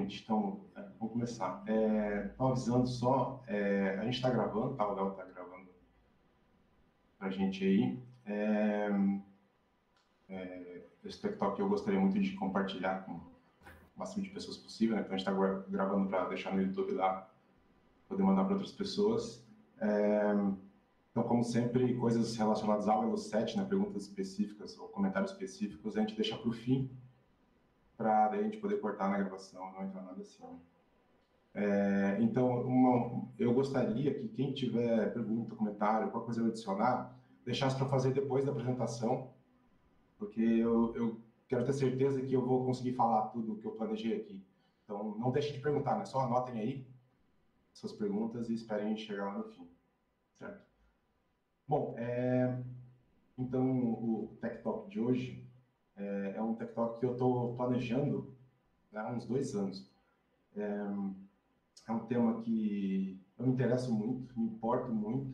gente. Então, vamos começar. Estou avisando só, a gente está gravando, tá? O Léo está gravando para a gente aí. Esse TikTok eu gostaria muito de compartilhar com o máximo de pessoas possível, né? Então, a gente está gravando para deixar no YouTube lá, poder mandar para outras pessoas. Então, como sempre, coisas relacionadas ao Elo 7, né? Perguntas específicas ou comentários específicos, a gente deixa para o fim, para daí a gente poder cortar na gravação, não entrar nada assim. Então, eu gostaria que quem tiver pergunta, comentário, qualquer coisa eu adicionar, deixasse para fazer depois da apresentação, porque eu quero ter certeza que eu vou conseguir falar tudo o que eu planejei aqui. Então, não deixem de perguntar, né? Só anotem aí suas perguntas e esperem a gente chegar lá no fim, certo? Bom, então, o Tech Talk de hoje é um Tech Talk que eu estou planejando há uns 2 anos. É um tema que eu me interesso muito, me importo muito,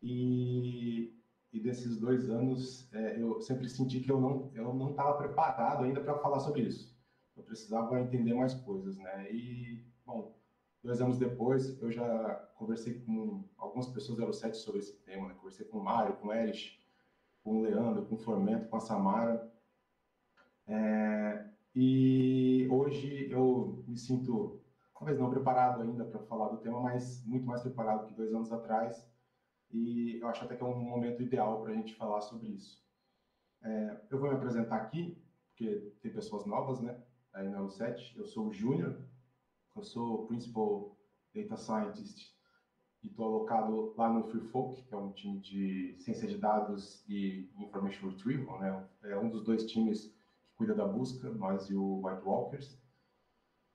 e desses 2 anos eu sempre senti que eu não estava preparado ainda para falar sobre isso. Eu precisava entender mais coisas, né? E, bom, 2 anos depois, eu já conversei com algumas pessoas do Elo 7 sobre esse tema, né? Conversei com o Mário, com o Erich, com o Leandro, com o Formento, com a Samara. E hoje eu me sinto, talvez não preparado ainda para falar do tema, mas muito mais preparado que 2 anos atrás. E eu acho até que é um momento ideal para a gente falar sobre isso. Eu vou me apresentar aqui, porque tem pessoas novas, né? Aí no Elo 7. Eu sou o Júnior, eu sou Principal Data Scientist e estou alocado lá no FreeFolk, que é um time de ciência de dados e Information Retrieval, né? É um dos 2 times que cuida da busca, nós e o White Walkers.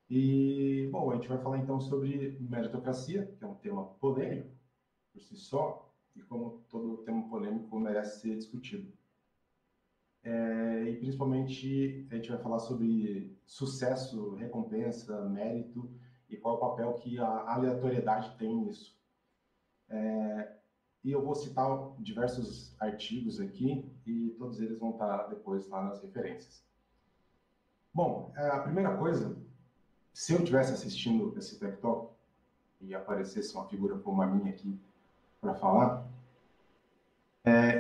E, bom, a gente vai falar então sobre meritocracia, que é um tema polêmico por si só, e como todo tema polêmico merece ser discutido. E principalmente a gente vai falar sobre sucesso, recompensa, mérito e qual é o papel que a aleatoriedade tem nisso. E eu vou citar diversos artigos aqui e todos eles vão estar depois lá nas referências. Bom, a primeira coisa, se eu estivesse assistindo esse Tech Talk e aparecesse uma figura como a minha aqui para falar,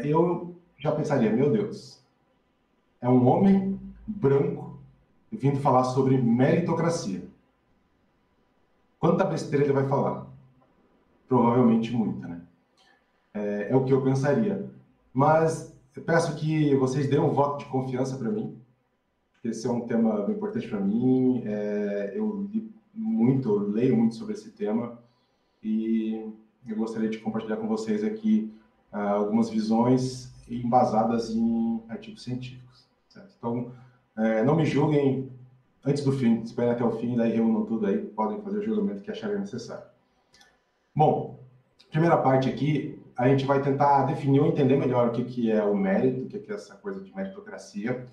eu já pensaria, meu Deus, é um homem branco vindo falar sobre meritocracia. Quanta besteira ele vai falar? Provavelmente muita, né? É o que eu pensaria. Mas eu peço que vocês dêem um voto de confiança para mim, porque esse é um tema bem importante para mim. Eu li muito, eu leio muito sobre esse tema e eu gostaria de compartilhar com vocês aqui algumas visões embasadas em artigos científicos. Certo? Então, não me julguem antes do fim, esperem até o fim, daí reúnam tudo aí, podem fazer o julgamento que acharem necessário. Bom, primeira parte aqui, a gente vai tentar definir ou entender melhor o que é o mérito, o que é essa coisa de meritocracia.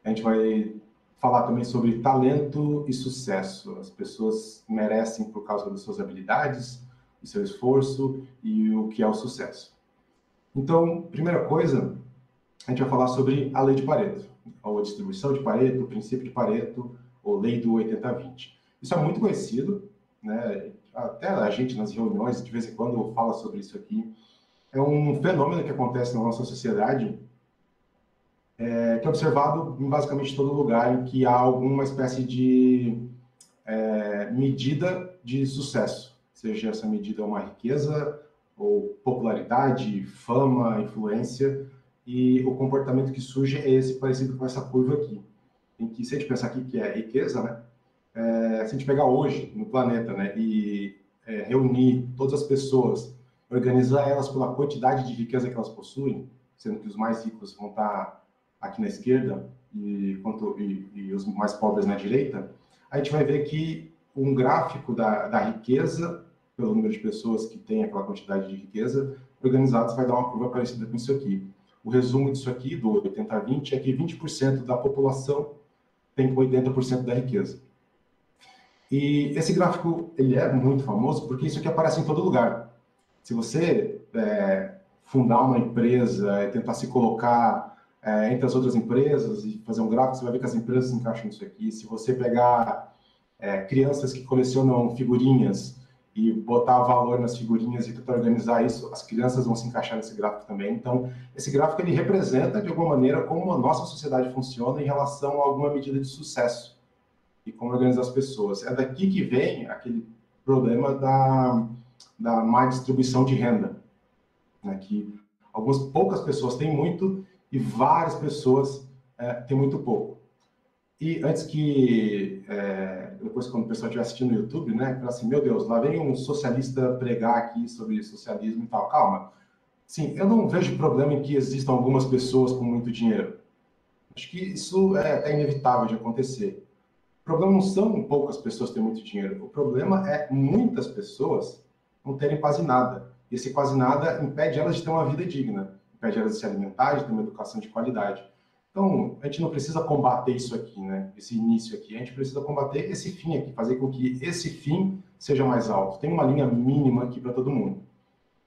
A gente vai falar também sobre talento e sucesso. As pessoas merecem por causa das suas habilidades, do seu esforço e o que é o sucesso. Então, primeira coisa, a gente vai falar sobre a lei de Pareto, ou a distribuição de Pareto, o princípio de Pareto, ou lei do 80-20. Isso é muito conhecido, né? Até a gente nas reuniões, de vez em quando, fala sobre isso aqui. É um fenômeno que acontece na nossa sociedade, que é observado em basicamente todo lugar em que há alguma espécie de medida de sucesso, seja essa medida uma riqueza, ou popularidade, fama, influência, e o comportamento que surge é esse parecido com essa curva aqui, em que, se a gente pensar aqui que é riqueza, né? Se a gente pegar hoje no planeta, né, e reunir todas as pessoas, organizar elas pela quantidade de riqueza que elas possuem, sendo que os mais ricos vão estar aqui na esquerda e os mais pobres na direita, a gente vai ver que um gráfico da riqueza, pelo número de pessoas que têm aquela quantidade de riqueza organizadas, vai dar uma curva parecida com isso aqui. O resumo disso aqui, do 80-20, é que 20% da população tem 80% da riqueza. E esse gráfico, ele é muito famoso porque isso aqui aparece em todo lugar. Se você fundar uma empresa e tentar se colocar entre as outras empresas e fazer um gráfico, você vai ver que as empresas se encaixam nisso aqui. Se você pegar crianças que colecionam figurinhas e botar valor nas figurinhas e tentar organizar isso, as crianças vão se encaixar nesse gráfico também. Então, esse gráfico ele representa, de alguma maneira, como a nossa sociedade funciona em relação a alguma medida de sucesso e como organizar as pessoas. É daqui que vem aquele problema da má distribuição de renda, né? Que algumas poucas pessoas têm muito e várias pessoas têm muito pouco. E antes que, depois quando o pessoal estiver assistindo no YouTube, né, fala assim, meu Deus, lá vem um socialista pregar aqui sobre socialismo e tal. Calma. Sim, eu não vejo problema em que existam algumas pessoas com muito dinheiro. Acho que isso é inevitável de acontecer. O problema não são poucas pessoas terem muito dinheiro. O problema é muitas pessoas não terem quase nada. E esse quase nada impede elas de ter uma vida digna, impede elas de se alimentar, de ter uma educação de qualidade. Então, a gente não precisa combater isso aqui, né? Esse início aqui. A gente precisa combater esse fim aqui, fazer com que esse fim seja mais alto. Tem uma linha mínima aqui para todo mundo.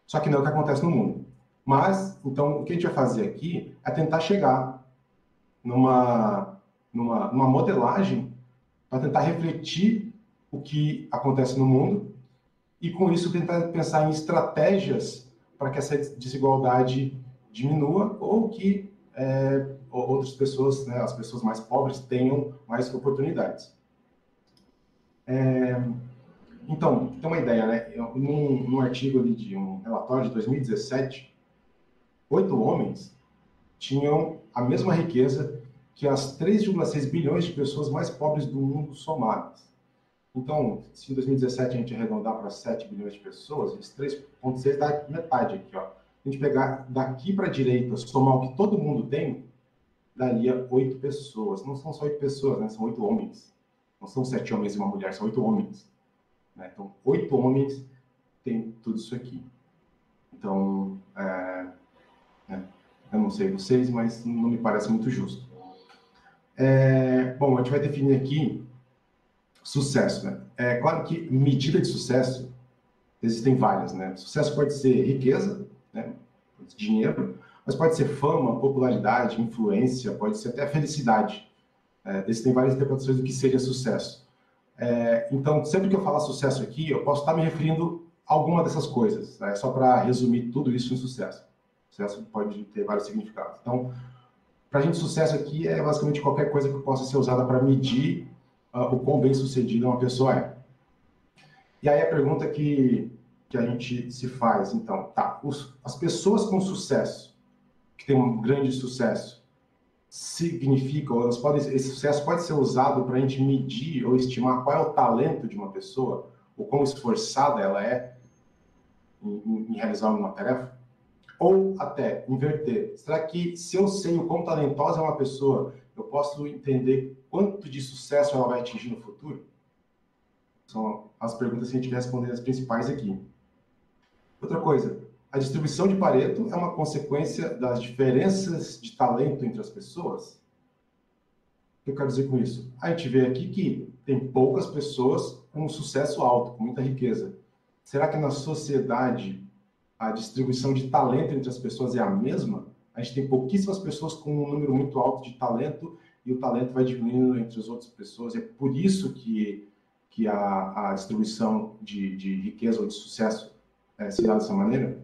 Só que não é o que acontece no mundo. Mas, então, o que a gente vai fazer aqui é tentar chegar numa modelagem para tentar refletir o que acontece no mundo e, com isso, tentar pensar em estratégias para que essa desigualdade diminua ou que outras pessoas, né, as pessoas mais pobres, tenham mais oportunidades. Então, tem uma ideia, né? Num artigo ali de um relatório de 2017, 8 homens tinham a mesma riqueza que as 3,6 bilhões de pessoas mais pobres do mundo somadas. Então, se em 2017 a gente arredondar para 7 bilhões de pessoas, esses 3,6 dá metade aqui, ó. A gente pegar daqui para a direita, somar o que todo mundo tem, daria 8 pessoas. Não são só 8 pessoas, né? São 8 homens. Não são 7 homens e uma mulher, são 8 homens. Né? Então, 8 homens têm tudo isso aqui. Então, eu não sei vocês, mas não me parece muito justo. Bom, a gente vai definir aqui sucesso, né? É claro que medida de sucesso existem várias, né? Sucesso pode ser riqueza, né? Dinheiro, mas pode ser fama, popularidade, influência, pode ser até felicidade. Existem várias interpretações do que seria sucesso. Então, sempre que eu falar sucesso aqui, eu posso estar me referindo a alguma dessas coisas, né? Só para resumir tudo isso em sucesso. Sucesso pode ter vários significados. Então, para a gente, sucesso aqui é basicamente qualquer coisa que possa ser usada para medir o quão bem-sucedida uma pessoa é. E aí a pergunta que a gente se faz, então, tá, as pessoas com sucesso, que têm um grande sucesso, significam, esse sucesso pode ser usado para a gente medir ou estimar qual é o talento de uma pessoa, ou quão esforçada ela é em realizar uma tarefa? Ou até inverter, será que se eu sei o quão talentosa é uma pessoa, eu posso entender quanto de sucesso ela vai atingir no futuro? São as perguntas que a gente vai responder, as principais aqui. Outra coisa, a distribuição de Pareto é uma consequência das diferenças de talento entre as pessoas? O que eu quero dizer com isso? A gente vê aqui que tem poucas pessoas com sucesso alto, com muita riqueza. Será que na sociedade a distribuição de talento entre as pessoas é a mesma? A gente tem pouquíssimas pessoas com um número muito alto de talento e o talento vai diminuindo entre as outras pessoas. É por isso que a distribuição de riqueza ou de sucesso se dá dessa maneira?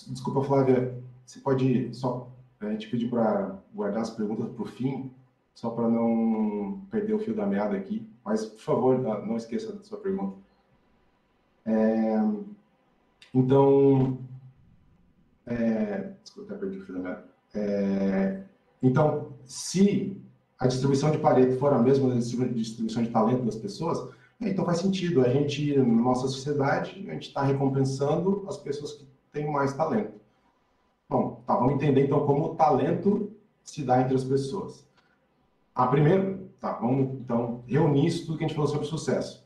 Desculpa, Flávia, você pode só a gente pedir para guardar as perguntas para o fim, só para não perder o fio da meada aqui. Mas, por favor, não esqueça da sua pergunta. Então, desculpa, perdi o fio da meada. Então, se a distribuição de Pareto for a mesma da distribuição de talento das pessoas, então faz sentido. A gente, na nossa sociedade, a gente está recompensando as pessoas que têm mais talento. Bom, tá, vamos entender então como o talento se dá entre as pessoas. Primeiro, tá, vamos então reunir isso tudo que a gente falou sobre sucesso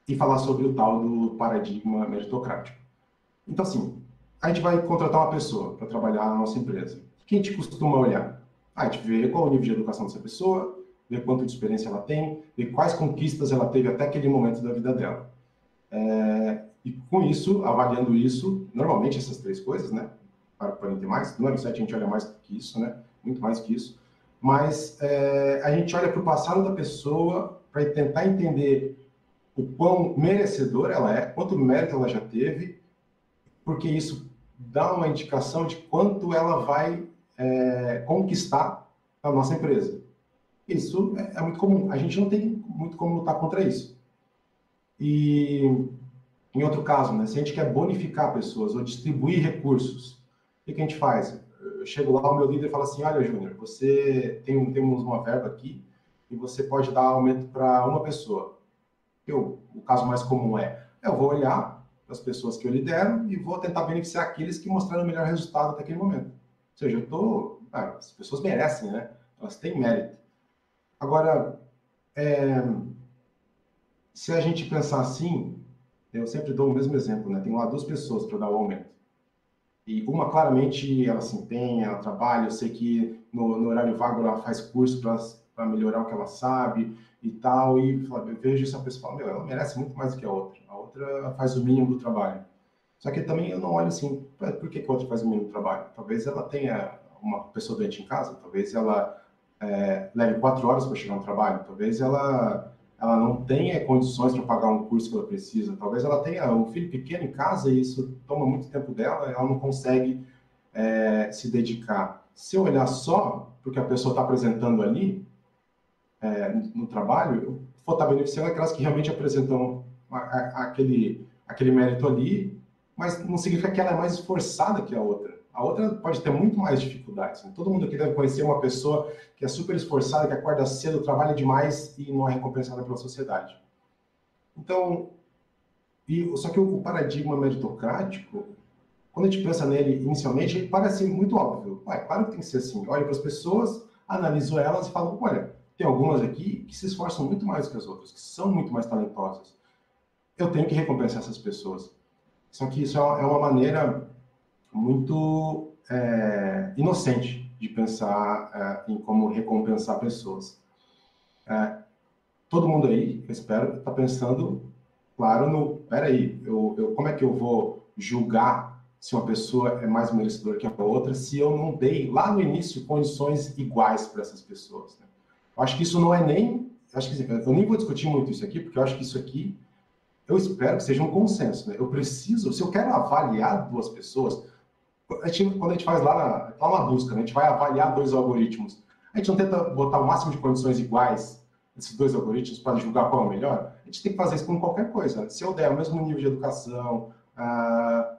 e falar sobre o tal do paradigma meritocrático. Então, assim, a gente vai contratar uma pessoa para trabalhar na nossa empresa. O que a gente costuma olhar? A gente vê qual é o nível de educação dessa pessoa, vê quanto de experiência ela tem, vê quais conquistas ela teve até aquele momento da vida dela. E com isso, avaliando isso, normalmente essas três coisas, né? Podem ter mais, no website a gente olha mais que isso, né? Muito mais que isso. mas a gente olha para o passado da pessoa para tentar entender o quão merecedora ela é, quanto mérito ela já teve, porque isso dá uma indicação de quanto ela vai conquistar a nossa empresa. Isso é muito comum. A gente não tem muito como lutar contra isso. E, em outro caso, né, se a gente quer bonificar pessoas ou distribuir recursos, o que a gente faz? Eu chego lá, o meu líder fala assim, olha, Júnior, temos uma verba aqui e você pode dar aumento para uma pessoa. O caso mais comum eu vou olhar para as pessoas que eu lidero e vou tentar beneficiar aqueles que mostraram o melhor resultado naquele momento. Ou seja, as pessoas merecem, né? Elas têm mérito. Agora, se a gente pensar assim, eu sempre dou o mesmo exemplo, né? Tem lá duas pessoas para dar o aumento. E uma, claramente, ela se empenha, ela trabalha, eu sei que no horário vago ela faz curso para melhorar o que ela sabe e tal, e eu vejo essa pessoa e falo, ela merece muito mais do que a outra. A outra faz o mínimo do trabalho. Só que também eu não olho assim, por que a outra faz o mínimo do trabalho? Talvez ela tenha uma pessoa doente em casa, talvez ela leve 4 horas para chegar no trabalho, talvez ela não tenha condições para pagar um curso que ela precisa, talvez ela tenha um filho pequeno em casa e isso toma muito tempo dela, ela não consegue se dedicar. Se eu olhar só porque a pessoa está apresentando ali no trabalho, eu vou estar beneficiando aquelas que realmente apresentam aquele mérito ali, mas não significa que ela é mais esforçada que a outra. A outra pode ter muito mais dificuldades. Né? Todo mundo aqui deve conhecer uma pessoa que é super esforçada, que acorda cedo, trabalha demais e não é recompensada pela sociedade. Então, só que o paradigma meritocrático, quando a gente pensa nele inicialmente, ele parece muito óbvio. Claro que tem que ser assim. Olha para as pessoas, analiso elas e falo, olha, tem algumas aqui que se esforçam muito mais que as outras, que são muito mais talentosas. Eu tenho que recompensar essas pessoas. Só que isso é uma maneira muito inocente de pensar em como recompensar pessoas. Todo mundo aí, eu espero, está pensando, claro, peraí, como é que eu vou julgar se uma pessoa é mais merecedora que a outra se eu não dei, lá no início, condições iguais para essas pessoas? Né? Eu acho que isso não é nem... eu nem vou discutir muito isso aqui, porque eu acho que isso aqui, eu espero que seja um consenso. Né? Se eu quero avaliar duas pessoas... quando a gente faz lá na busca, né? A gente vai avaliar 2 algoritmos. A gente não tenta botar o máximo de condições iguais nesses 2 algoritmos para julgar qual é o melhor. A gente tem que fazer isso com qualquer coisa. Se eu der o mesmo nível de educação,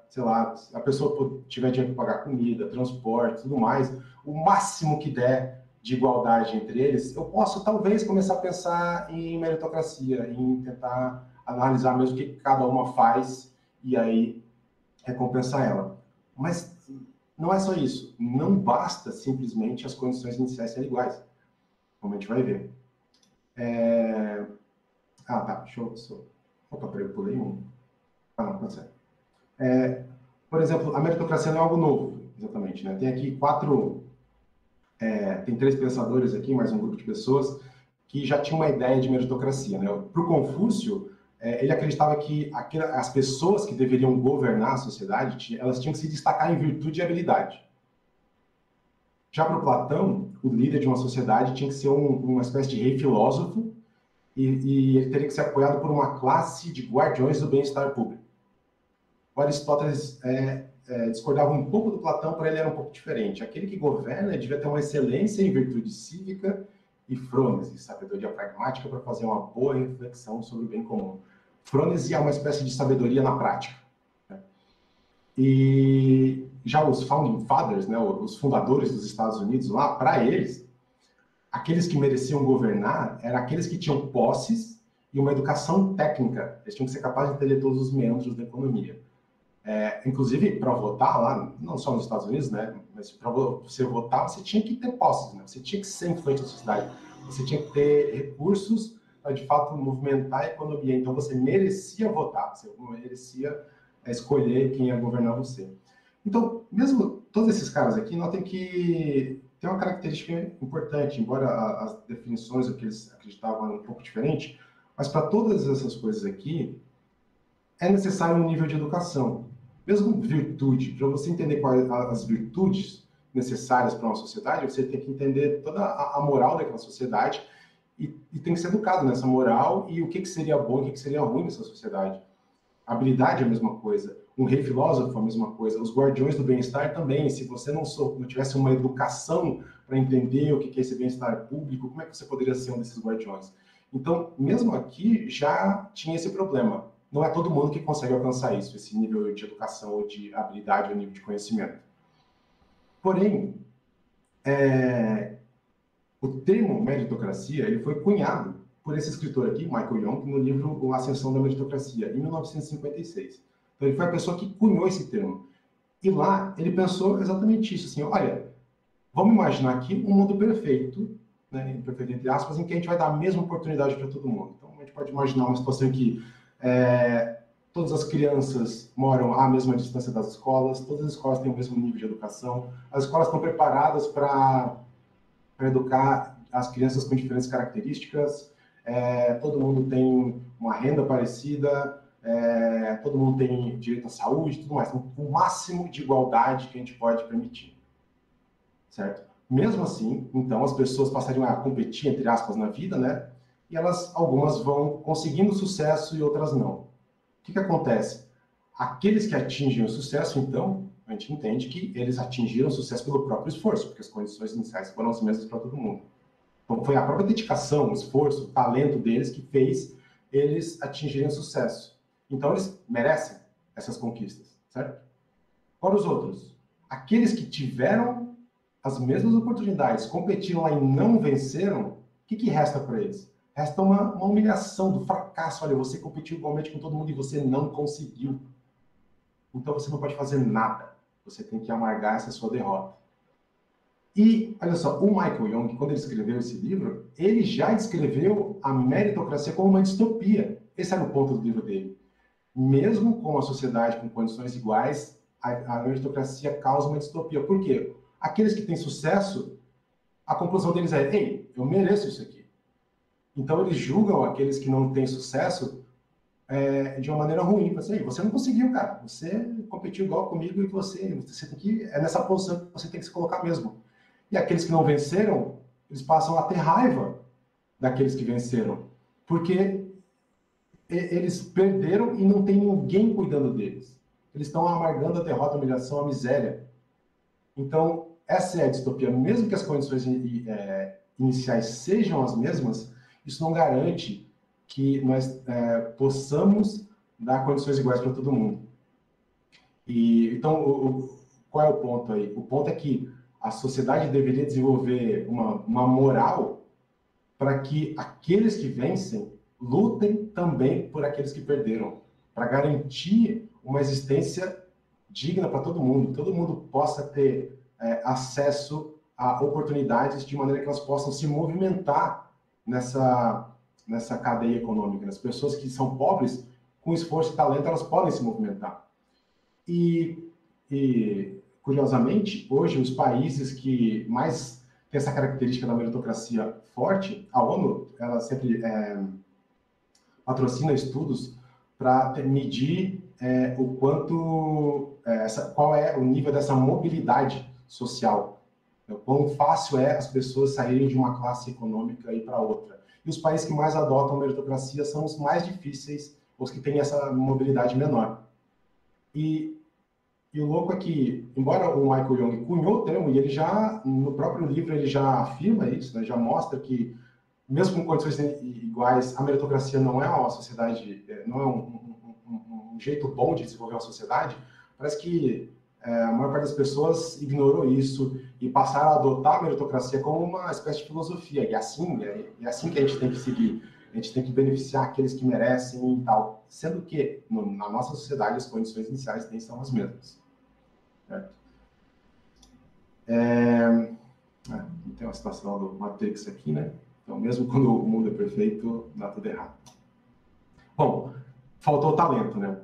sei lá, se a pessoa tiver dinheiro para pagar comida, transporte, tudo mais, o máximo que der de igualdade entre eles, eu posso talvez começar a pensar em meritocracia, em tentar analisar mesmo o que cada uma faz e aí recompensar ela. Mas não é só isso. Não basta simplesmente as condições iniciais serem iguais, como a gente vai ver. Tá. Deixa eu... Opa, peraí, eu pulei um. Não, tá certo. Por exemplo, a meritocracia não é algo novo, exatamente. Né? Tem aqui tem 3 pensadores aqui, mais um grupo de pessoas, que já tinham uma ideia de meritocracia. Né? Para o Confúcio, ele acreditava que as pessoas que deveriam governar a sociedade, elas tinham que se destacar em virtude e habilidade. Já para o Platão, o líder de uma sociedade tinha que ser uma espécie de rei filósofo e ele teria que ser apoiado por uma classe de guardiões do bem-estar público. O Aristóteles discordava um pouco do Platão, para ele era um pouco diferente. Aquele que governa devia ter uma excelência em virtude cívica e frônese, sabedoria pragmática para fazer uma boa reflexão sobre o bem comum. Frônese é uma espécie de sabedoria na prática. Né? E já os Founding Fathers, né, os fundadores dos Estados Unidos, lá, para eles, aqueles que mereciam governar eram aqueles que tinham posses e uma educação técnica. Eles tinham que ser capazes de entender todos os meandros da economia. Inclusive, para votar lá, não só nos Estados Unidos, né, mas para você votar, você tinha que ter posses, né? Você tinha que ser influente na sociedade, você tinha que ter recursos para, de fato, movimentar a economia. Então, você merecia votar, você merecia escolher quem ia governar você. Então, mesmo todos esses caras aqui, notem que tem uma característica importante, embora as definições, o que eles acreditavam, eram um pouco diferente, mas para todas essas coisas aqui, é necessário um nível de educação. Mesmo virtude, para você entender quais as virtudes necessárias para uma sociedade, você tem que entender toda a moral daquela sociedade e tem que ser educado nessa moral e o que seria bom e o que seria ruim nessa sociedade. A habilidade é a mesma coisa. Um rei filósofo é a mesma coisa. Os guardiões do bem-estar também. Se você não tivesse uma educação para entender o que é esse bem-estar público, como é que você poderia ser um desses guardiões? Então, mesmo aqui, já tinha esse problema. Não é todo mundo que consegue alcançar isso, esse nível de educação, ou de habilidade, ou nível de conhecimento. Porém, o termo meritocracia ele foi cunhado por esse escritor aqui, Michael Young, no livro A Ascensão da Meritocracia, em 1956. Então, ele foi a pessoa que cunhou esse termo. E lá, ele pensou exatamente isso, assim, olha, vamos imaginar aqui um mundo perfeito, né, perfeito entre aspas, em que a gente vai dar a mesma oportunidade para todo mundo. Então, a gente pode imaginar uma situação em que todas as crianças moram à mesma distância das escolas, todas as escolas têm o mesmo nível de educação, as escolas estão preparadas para educar as crianças com diferentes características, todo mundo tem uma renda parecida, todo mundo tem direito à saúde, tudo mais. Então, o máximo de igualdade que a gente pode permitir, certo? Mesmo assim, então, as pessoas passariam a competir, entre aspas, na vida, né? E algumas vão conseguindo sucesso e outras não. O que acontece? Aqueles que atingem o sucesso, então, a gente entende que eles atingiram o sucesso pelo próprio esforço, porque as condições iniciais foram as mesmas para todo mundo. Então, foi a própria dedicação, o esforço, o talento deles que fez eles atingirem o sucesso. Então, eles merecem essas conquistas, certo? Para os outros, aqueles que tiveram as mesmas oportunidades, competiram lá e não venceram, o que resta para eles? Resta uma humilhação do fracasso. Olha, você competiu igualmente com todo mundo e você não conseguiu. Então, você não pode fazer nada. Você tem que amargar essa sua derrota. E, olha só, o Michael Young, quando ele escreveu esse livro, ele já descreveu a meritocracia como uma distopia. Esse era o ponto do livro dele. Mesmo com a sociedade com condições iguais, a meritocracia causa uma distopia. Por quê? Aqueles que têm sucesso, a conclusão deles é, ei, eu mereço isso aqui. Então, eles julgam aqueles que não têm sucesso de uma maneira ruim. Você não conseguiu, cara. Você competiu igual comigo e você tem que... É nessa posição que você tem que se colocar mesmo. E aqueles que não venceram, eles passam a ter raiva daqueles que venceram. Porque eles perderam e não tem ninguém cuidando deles. Eles estão amargando a derrota, a humilhação, a miséria. Então, essa é a distopia. Mesmo que as condições iniciais sejam as mesmas, isso não garante que nós possamos dar condições iguais para todo mundo. Então, qual é o ponto aí? O ponto é que a sociedade deveria desenvolver uma moral para que aqueles que vencem lutem também por aqueles que perderam, para garantir uma existência digna para todo mundo possa ter acesso a oportunidades de maneira que elas possam se movimentar nessa cadeia econômica. As pessoas que são pobres, com esforço e talento, elas podem se movimentar. E curiosamente, hoje, os países que mais têm essa característica da meritocracia forte, a ONU, ela sempre patrocina estudos para medir o quanto, qual é o nível dessa mobilidade social, o quão fácil é as pessoas saírem de uma classe econômica e ir para outra. E os países que mais adotam a meritocracia são os mais difíceis, os que têm essa mobilidade menor. E o louco é que, embora o Michael Young cunhou o termo, e ele já, no próprio livro, ele já afirma isso, né, já mostra que, mesmo com condições iguais, a meritocracia não é uma sociedade, não é um jeito bom de desenvolver uma sociedade. Parece que a maior parte das pessoas ignorou isso e passaram a adotar a meritocracia como uma espécie de filosofia. E assim, é assim que a gente tem que seguir. A gente tem que beneficiar aqueles que merecem e tal. Sendo que, na nossa sociedade, as condições iniciais nem são as mesmas. Certo? Tem uma situação do Matrix aqui, né? Então, mesmo quando o mundo é perfeito, dá tudo errado. Bom, faltou talento, né?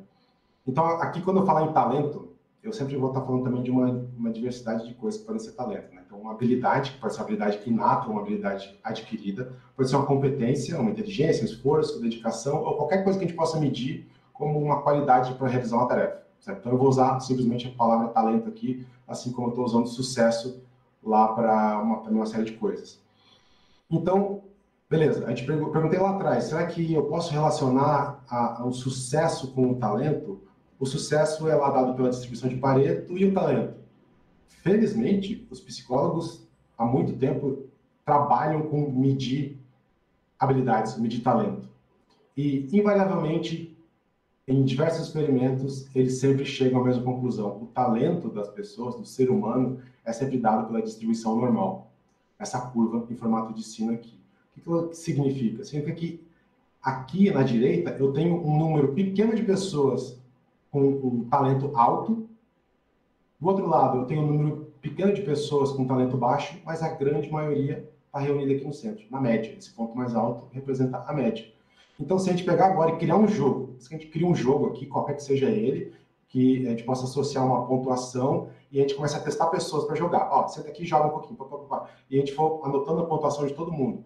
Então, aqui, quando eu falar em talento, eu sempre vou estar falando também de uma diversidade de coisas que podem ser talento, né? Então, uma habilidade, que pode ser uma habilidade inata, uma habilidade adquirida, pode ser uma competência, uma inteligência, um esforço, dedicação, ou qualquer coisa que a gente possa medir como uma qualidade para realizar uma tarefa, certo? Então, eu vou usar simplesmente a palavra talento aqui assim como eu estou usando sucesso lá para uma série de coisas. Então, beleza, a gente perguntei lá atrás, será que eu posso relacionar o sucesso com o talento? O sucesso é lá dado pela distribuição de Pareto e o talento. Felizmente, os psicólogos há muito tempo trabalham com medir habilidades, medir talento. E, invariavelmente, em diversos experimentos, eles sempre chegam à mesma conclusão. O talento das pessoas, do ser humano, é sempre dado pela distribuição normal. Essa curva em formato de sino aqui. O que significa? Significa que aqui na direita eu tenho um número pequeno de pessoas com um talento alto. Do outro lado, eu tenho um número pequeno de pessoas com talento baixo, mas a grande maioria está reunida aqui no centro, na média. Esse ponto mais alto representa a média. Então, se a gente pegar agora e criar um jogo, se a gente cria um jogo aqui, qualquer que seja ele, que a gente possa associar uma pontuação e a gente começa a testar pessoas para jogar. Ó, senta aqui e joga um pouquinho, e a gente for anotando a pontuação de todo mundo.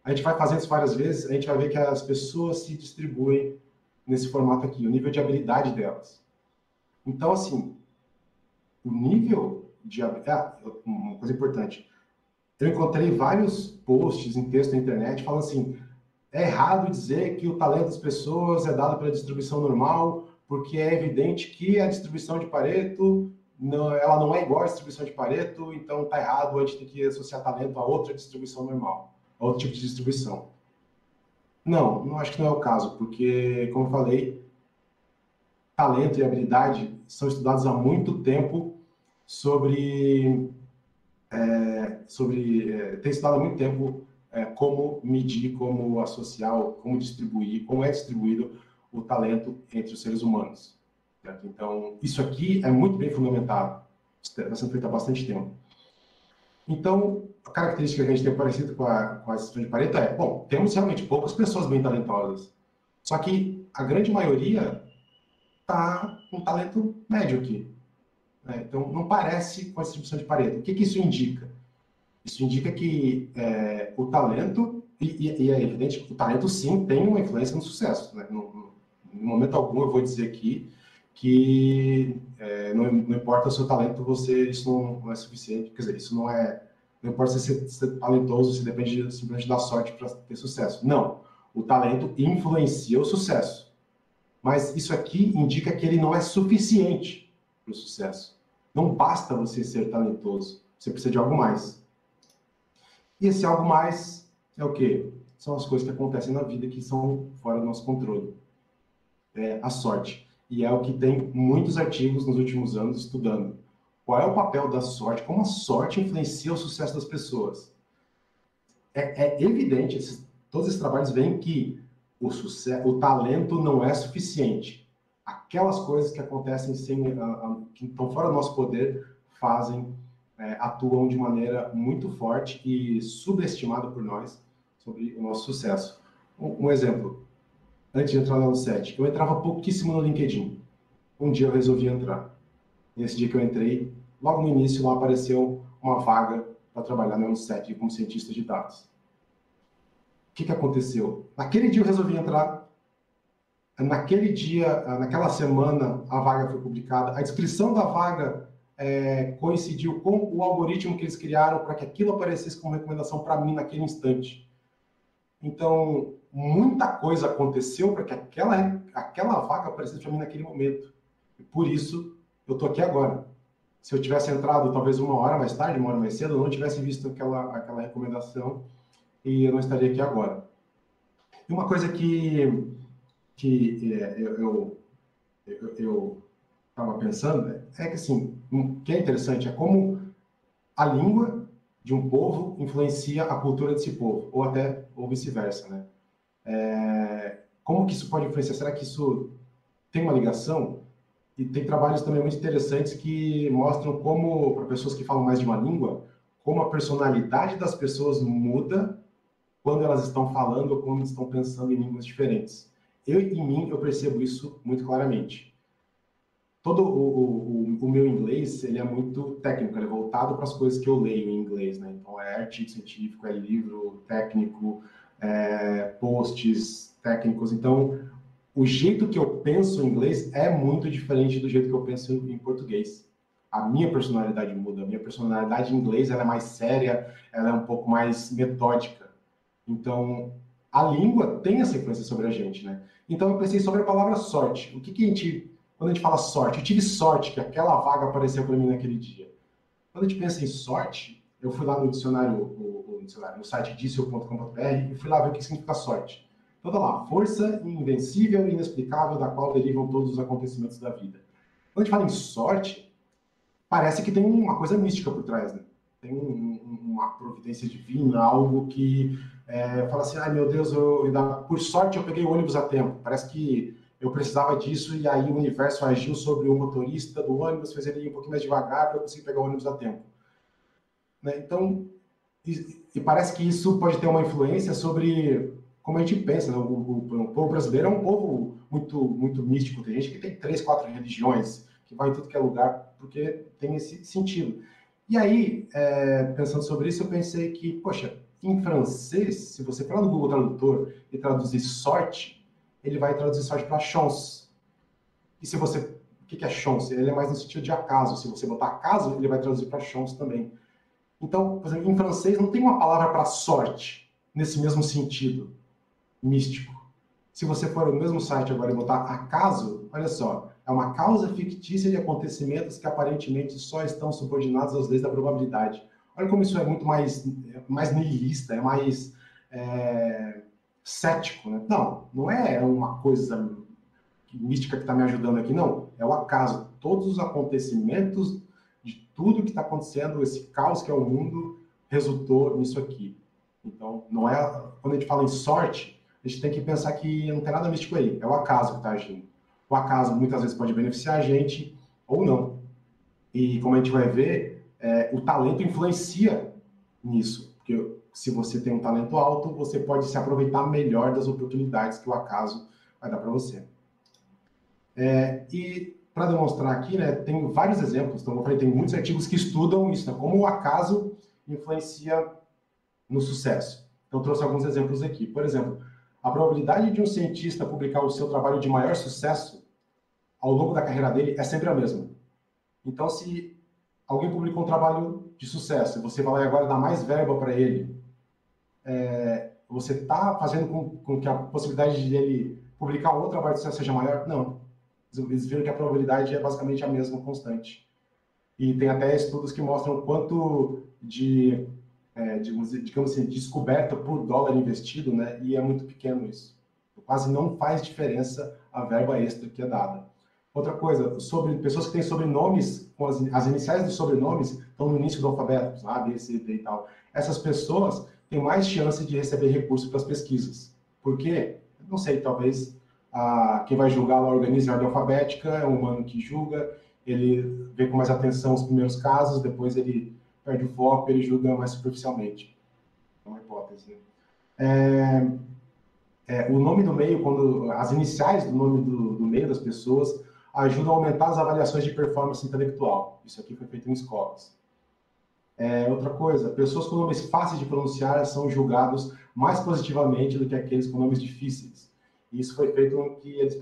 A gente vai fazendo isso várias vezes, a gente vai ver que as pessoas se distribuem nesse formato aqui, o nível de habilidade delas. Então, assim, o nível de habilidade... uma coisa importante. Eu encontrei vários posts em texto na internet falando assim, é errado dizer que o talento das pessoas é dado pela distribuição normal, porque é evidente que a distribuição de Pareto, ela não é igual à distribuição de Pareto, então está errado, a gente tem que associar talento a outra distribuição normal, a outro tipo de distribuição. Não acho que não é o caso, porque, como eu falei, talento e habilidade são estudados há muito tempo tem estudado há muito tempo como medir, como associar, como distribuir, como é distribuído o talento entre os seres humanos. Certo? Então, isso aqui é muito bem fundamentado, está sendo feito há bastante tempo. Então, a característica que a gente tem parecida com a distribuição de Pareto é, bom, temos realmente poucas pessoas bem talentosas, só que a grande maioria está com talento médio aqui. Né? Então, não parece com a distribuição de Pareto. O que isso indica? Isso indica que o talento, e é evidente que o talento sim tem uma influência no sucesso. Né? No momento algum eu vou dizer aqui que não importa o seu talento, isso não é suficiente. Quer dizer, isso não importa se você é talentoso, se depende simplesmente da sorte para ter sucesso. Não, o talento influencia o sucesso. Mas isso aqui indica que ele não é suficiente para o sucesso. Não basta você ser talentoso, você precisa de algo mais. E esse algo mais é o quê? São as coisas que acontecem na vida que são fora do nosso controle. É a sorte. E é o que tem muitos artigos nos últimos anos estudando. Qual é o papel da sorte? Como a sorte influencia o sucesso das pessoas? É evidente, todos esses trabalhos veem que o talento não é suficiente. Aquelas coisas que acontecem que estão fora do nosso poder atuam de maneira muito forte e subestimada por nós sobre o nosso sucesso. Um exemplo, antes de entrar no 7, eu entrava pouquíssimo no LinkedIn. Um dia eu resolvi entrar. Nesse dia que eu entrei, logo no início lá apareceu uma vaga para trabalhar no 7 como cientista de dados. O que aconteceu? Naquele dia eu resolvi entrar. Naquele dia, naquela semana, a vaga foi publicada. A descrição da vaga coincidiu com o algoritmo que eles criaram para que aquilo aparecesse como recomendação para mim naquele instante. Então, muita coisa aconteceu para que aquela vaga aparecesse para mim naquele momento. E por isso, eu estou aqui agora. Se eu tivesse entrado talvez uma hora mais tarde, uma hora mais cedo, eu não tivesse visto aquela recomendação e eu não estaria aqui agora. E uma coisa que eu estava pensando é que, assim, o que é interessante é como a língua de um povo influencia a cultura desse povo, ou vice-versa, né? Como que isso pode influenciar? Será que isso tem uma ligação? E tem trabalhos também muito interessantes que mostram como, para pessoas que falam mais de uma língua, como a personalidade das pessoas muda quando elas estão falando ou quando estão pensando em línguas diferentes. Em mim, eu percebo isso muito claramente. Todo o meu inglês, ele é muito técnico, ele é voltado para as coisas que eu leio em inglês, né? Então, é artigo científico, é livro técnico, posts técnicos. Então, o jeito que eu penso em inglês é muito diferente do jeito que eu penso em português. a minha personalidade muda. A minha personalidade em inglês ela é mais séria, ela é um pouco mais metódica. Então, a língua tem essa influência sobre a gente, né? Então, eu pensei sobre a palavra sorte. O que que a gente, quando a gente fala sorte, eu tive sorte que aquela vaga apareceu para mim naquele dia. Quando a gente pensa em sorte, eu fui lá no dicionário, no site dicio.com.br e fui lá ver o que significa sorte. Então, tá lá, força invencível e inexplicável da qual derivam todos os acontecimentos da vida. Quando a gente fala em sorte, parece que tem uma coisa mística por trás, né? Tem uma providência divina, algo que fala assim, ai meu Deus, por sorte eu peguei o ônibus a tempo. Parece que eu precisava disso e aí o universo agiu sobre o motorista do ônibus, fez ele ir um pouquinho mais devagar para eu conseguir pegar o ônibus a tempo. Né? Então, e parece que isso pode ter uma influência sobre como a gente pensa. Né? O povo brasileiro é um povo muito místico. Tem gente que tem 3, 4 religiões, que vai em tudo que é lugar, porque tem esse sentido. E aí, pensando sobre isso, eu pensei que, poxa, em francês, se você for lá no Google Tradutor e traduzir sorte, ele vai traduzir sorte para chance. E se você... O que é chance? Ele é mais no sentido de acaso. Se você botar acaso, ele vai traduzir para chance também. Então, por exemplo, em francês não tem uma palavra para sorte, nesse mesmo sentido místico. Se você for no mesmo site agora e botar acaso, olha só, é uma causa fictícia de acontecimentos que aparentemente só estão subordinados às leis da probabilidade. Olha como isso é muito mais nihilista, é mais cético, né? Não é uma coisa mística que está me ajudando aqui, não. É o acaso. Todos os acontecimentos de tudo que está acontecendo, esse caos que é o mundo, resultou nisso aqui. Então, não é... Quando a gente fala em sorte, a gente tem que pensar que não tem nada místico aí. É o acaso que está agindo. O acaso, muitas vezes, pode beneficiar a gente ou não. E, como a gente vai ver, o talento influencia nisso. Porque se você tem um talento alto, você pode se aproveitar melhor das oportunidades que o acaso vai dar para você. E para demonstrar aqui, né, tem vários exemplos. Então, eu falei, tem muitos artigos que estudam isso, né, como o acaso influencia no sucesso. Então, eu trouxe alguns exemplos aqui. Por exemplo, a probabilidade de um cientista publicar o seu trabalho de maior sucesso ao longo da carreira dele é sempre a mesma. Então, se alguém publicou um trabalho de sucesso e você vai lá e agora dar mais verba para ele, você está fazendo com que a possibilidade de ele publicar outro trabalho de sucesso seja maior? Não. Eles viram que a probabilidade é basicamente a mesma, constante. E tem até estudos que mostram o quanto de, digamos assim, descoberta por dólar investido, né? E é muito pequeno isso. Quase não faz diferença a verba extra que é dada. Outra coisa, sobre pessoas que têm sobrenomes, com as iniciais dos sobrenomes estão no início do alfabeto, A, B, C, D e tal. Essas pessoas têm mais chance de receber recursos para as pesquisas. Por quê? Não sei, talvez quem vai julgar lá organiza a ordem alfabética, é um humano que julga, ele vê com mais atenção os primeiros casos, depois ele perde o foco, ele julga mais superficialmente. É uma hipótese. O nome do meio, as iniciais do nome do meio das pessoas ajudam a aumentar as avaliações de performance intelectual. Isso aqui foi feito em escolas. Outra coisa, pessoas com nomes fáceis de pronunciar são julgados mais positivamente do que aqueles com nomes difíceis. E isso foi feito em que eles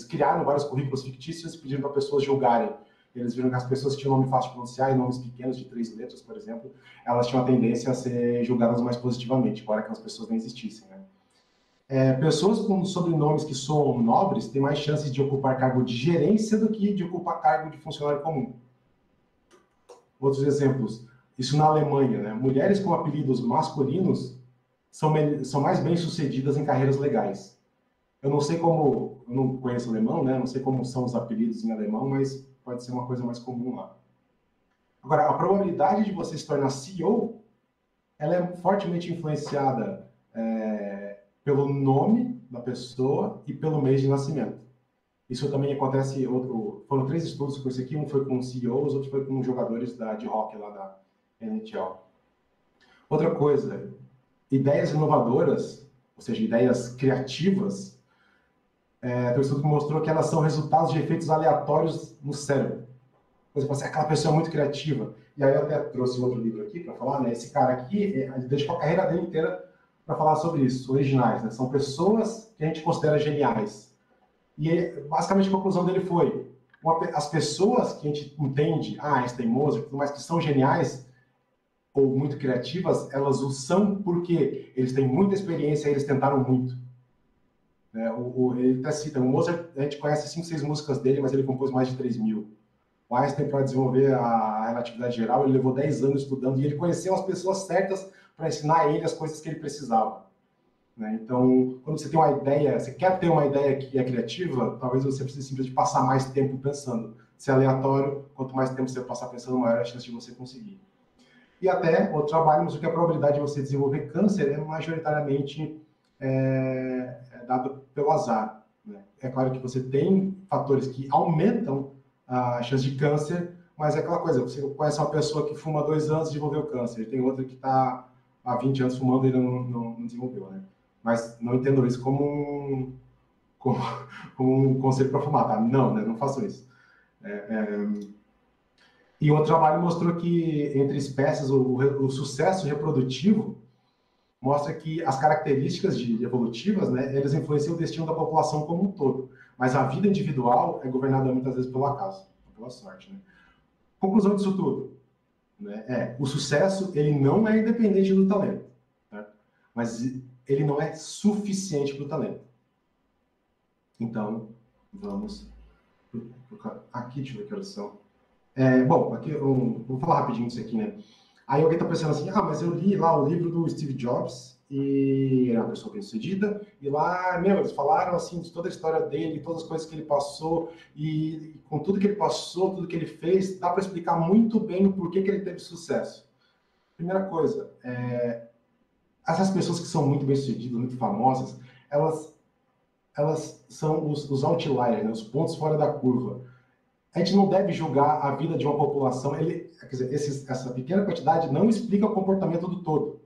criaram vários currículos fictícios e pediram para pessoas julgarem. Eles viram que as pessoas que tinham nome fácil de pronunciar e nomes pequenos de 3 letras, por exemplo, elas tinham a tendência a ser julgadas mais positivamente, embora aquelas pessoas não existissem, né? Pessoas com sobrenomes que soam nobres têm mais chances de ocupar cargo de gerência do que de ocupar cargo de funcionário comum. Outros exemplos, isso na Alemanha, né? Mulheres com apelidos masculinos são mais bem-sucedidas em carreiras legais. Eu não sei como, eu não conheço alemão, né? Não sei como são os apelidos em alemão, mas pode ser uma coisa mais comum lá. Agora, a probabilidade de você se tornar CEO, ela é fortemente influenciada pelo nome da pessoa e pelo mês de nascimento. Isso também acontece, foram 3 estudos com esse aqui, um foi com CEOs, outro foi com jogadores de hockey lá da NHL. Outra coisa, ideias inovadoras, ou seja, ideias criativas, tem um estudo que mostrou que elas são resultados de efeitos aleatórios no cérebro. Por exemplo, assim, aquela pessoa é muito criativa. E aí eu até trouxe outro livro aqui para falar, né? Esse cara aqui, ele dedicou a carreira dele inteira para falar sobre isso, originais, né? São pessoas que a gente considera geniais. E basicamente a conclusão dele foi, as pessoas que a gente entende, Einstein, Mozart, tudo mais, que são geniais ou muito criativas, elas o são porque eles têm muita experiência e eles tentaram muito. Ele até cita, o Mozart, a gente conhece 5, 6 músicas dele, mas ele compôs mais de 3.000. O Einstein, para desenvolver a relatividade geral, ele levou 10 anos estudando e ele conheceu as pessoas certas para ensinar a ele as coisas que ele precisava. Então, quando você tem uma ideia, você quer ter uma ideia que é criativa, talvez você precise simplesmente passar mais tempo pensando. Se é aleatório, quanto mais tempo você passar pensando, maior a chance de você conseguir. E até, outro trabalho mostrou que a probabilidade de você desenvolver câncer é majoritariamente dada pelo azar. É claro que você tem fatores que aumentam a chance de câncer, mas é aquela coisa, você conhece uma pessoa que fuma 2 anos e desenvolveu câncer, tem outra que está há 20 anos fumando e não desenvolveu, né? Mas não entendo isso como um conselho para fumar, tá? Não, né? Não façam isso. E outro trabalho mostrou que, entre espécies, o sucesso reprodutivo mostra que as características evolutivas, né, elas influenciam o destino da população como um todo. Mas a vida individual é governada muitas vezes pelo acaso, pela sorte. Né? Conclusão disso tudo. Né, o sucesso ele não é independente do talento. Tá? Mas ele não é suficiente para o talento. Então, vamos... Aqui, deixa eu ver que horas são. Bom, aqui vou falar rapidinho disso aqui, né? Aí alguém está pensando assim, mas eu li lá o livro do Steve Jobs, e é uma pessoa bem-sucedida, e lá, eles falaram assim de toda a história dele, todas as coisas que ele passou, e com tudo que ele passou, tudo que ele fez, dá para explicar muito bem o porquê que ele teve sucesso. Primeira coisa, essas pessoas que são muito bem-sucedidas, muito famosas, elas são os outliers, né? Os pontos fora da curva. A gente não deve julgar a vida de uma população, quer dizer, essa pequena quantidade não explica o comportamento do todo.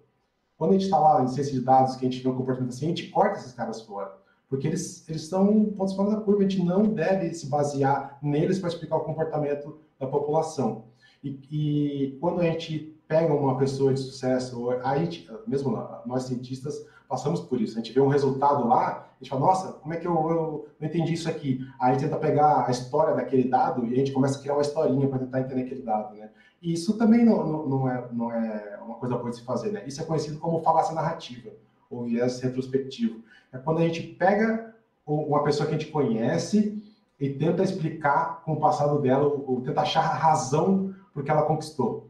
Quando a gente está lá em ciência de dados, que a gente vê um comportamento assim, a gente corta esses caras fora, porque eles são pontos fora da curva, a gente não deve se basear neles para explicar o comportamento da população. E quando a gente pega uma pessoa de sucesso, a gente, mesmo nós cientistas, passamos por isso. A gente vê um resultado lá, a gente fala, nossa, como é que eu não entendi isso aqui? Aí a gente tenta pegar a história daquele dado e a gente começa a criar uma historinha para tentar entender aquele dado, né? E isso também não é uma coisa boa de se fazer, né? Isso é conhecido como falácia narrativa, ou viés retrospectivo. É quando a gente pega uma pessoa que a gente conhece e tenta explicar com o passado dela, ou tenta achar a razão por que ela conquistou.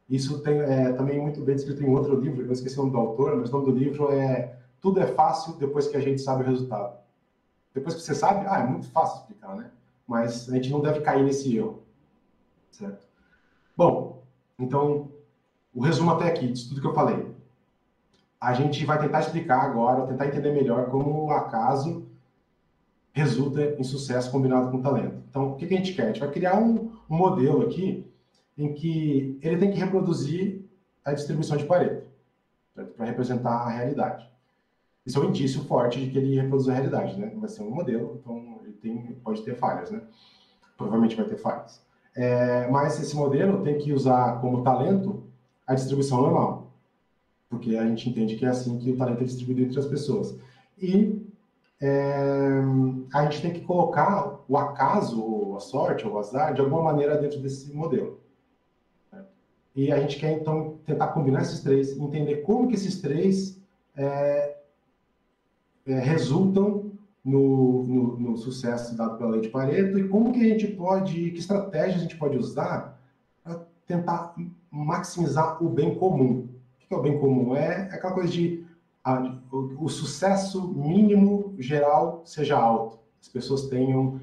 Isso tem também muito bem descrito em outro livro, eu esqueci o nome do autor, mas o nome do livro é Tudo é Fácil Depois que a gente sabe o resultado. Depois que você sabe, é muito fácil explicar, né? Mas a gente não deve cair nesse erro, certo? Bom, então, o resumo até aqui, disso tudo que eu falei. A gente vai tentar explicar agora, tentar entender melhor como o acaso resulta em sucesso combinado com talento. Então, o que a gente quer? A gente vai criar um modelo aqui em que ele tem que reproduzir a distribuição de Pareto, para representar a realidade. Isso é um indício forte de que ele reproduz a realidade, né? Vai ser um modelo, então ele pode ter falhas, né? Provavelmente vai ter falhas. Mas esse modelo tem que usar como talento a distribuição normal, porque a gente entende que é assim que o talento é distribuído entre as pessoas. E a gente tem que colocar o acaso, ou a sorte, ou o azar, de alguma maneira dentro desse modelo. E a gente quer, então, tentar combinar esses três e entender como que esses três resultam no sucesso dado pela lei de Pareto e como que a gente pode, que estratégias a gente pode usar para tentar maximizar o bem comum. O que é o bem comum? É aquela coisa de o sucesso mínimo geral seja alto. As pessoas tenham,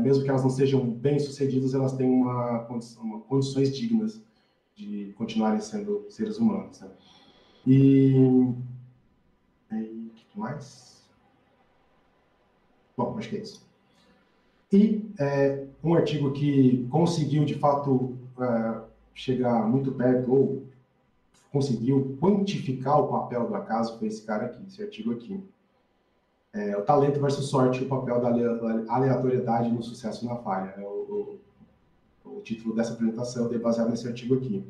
mesmo que elas não sejam bem-sucedidas, elas têm condições dignas de continuarem sendo seres humanos. Né? E o que mais? Bom, acho que é isso. E um artigo que conseguiu, de fato, chegar muito perto, ou conseguiu quantificar o papel do acaso, foi esse cara aqui, esse artigo aqui. O talento versus sorte, o papel da aleatoriedade no sucesso e na falha. O título dessa apresentação é baseado nesse artigo aqui.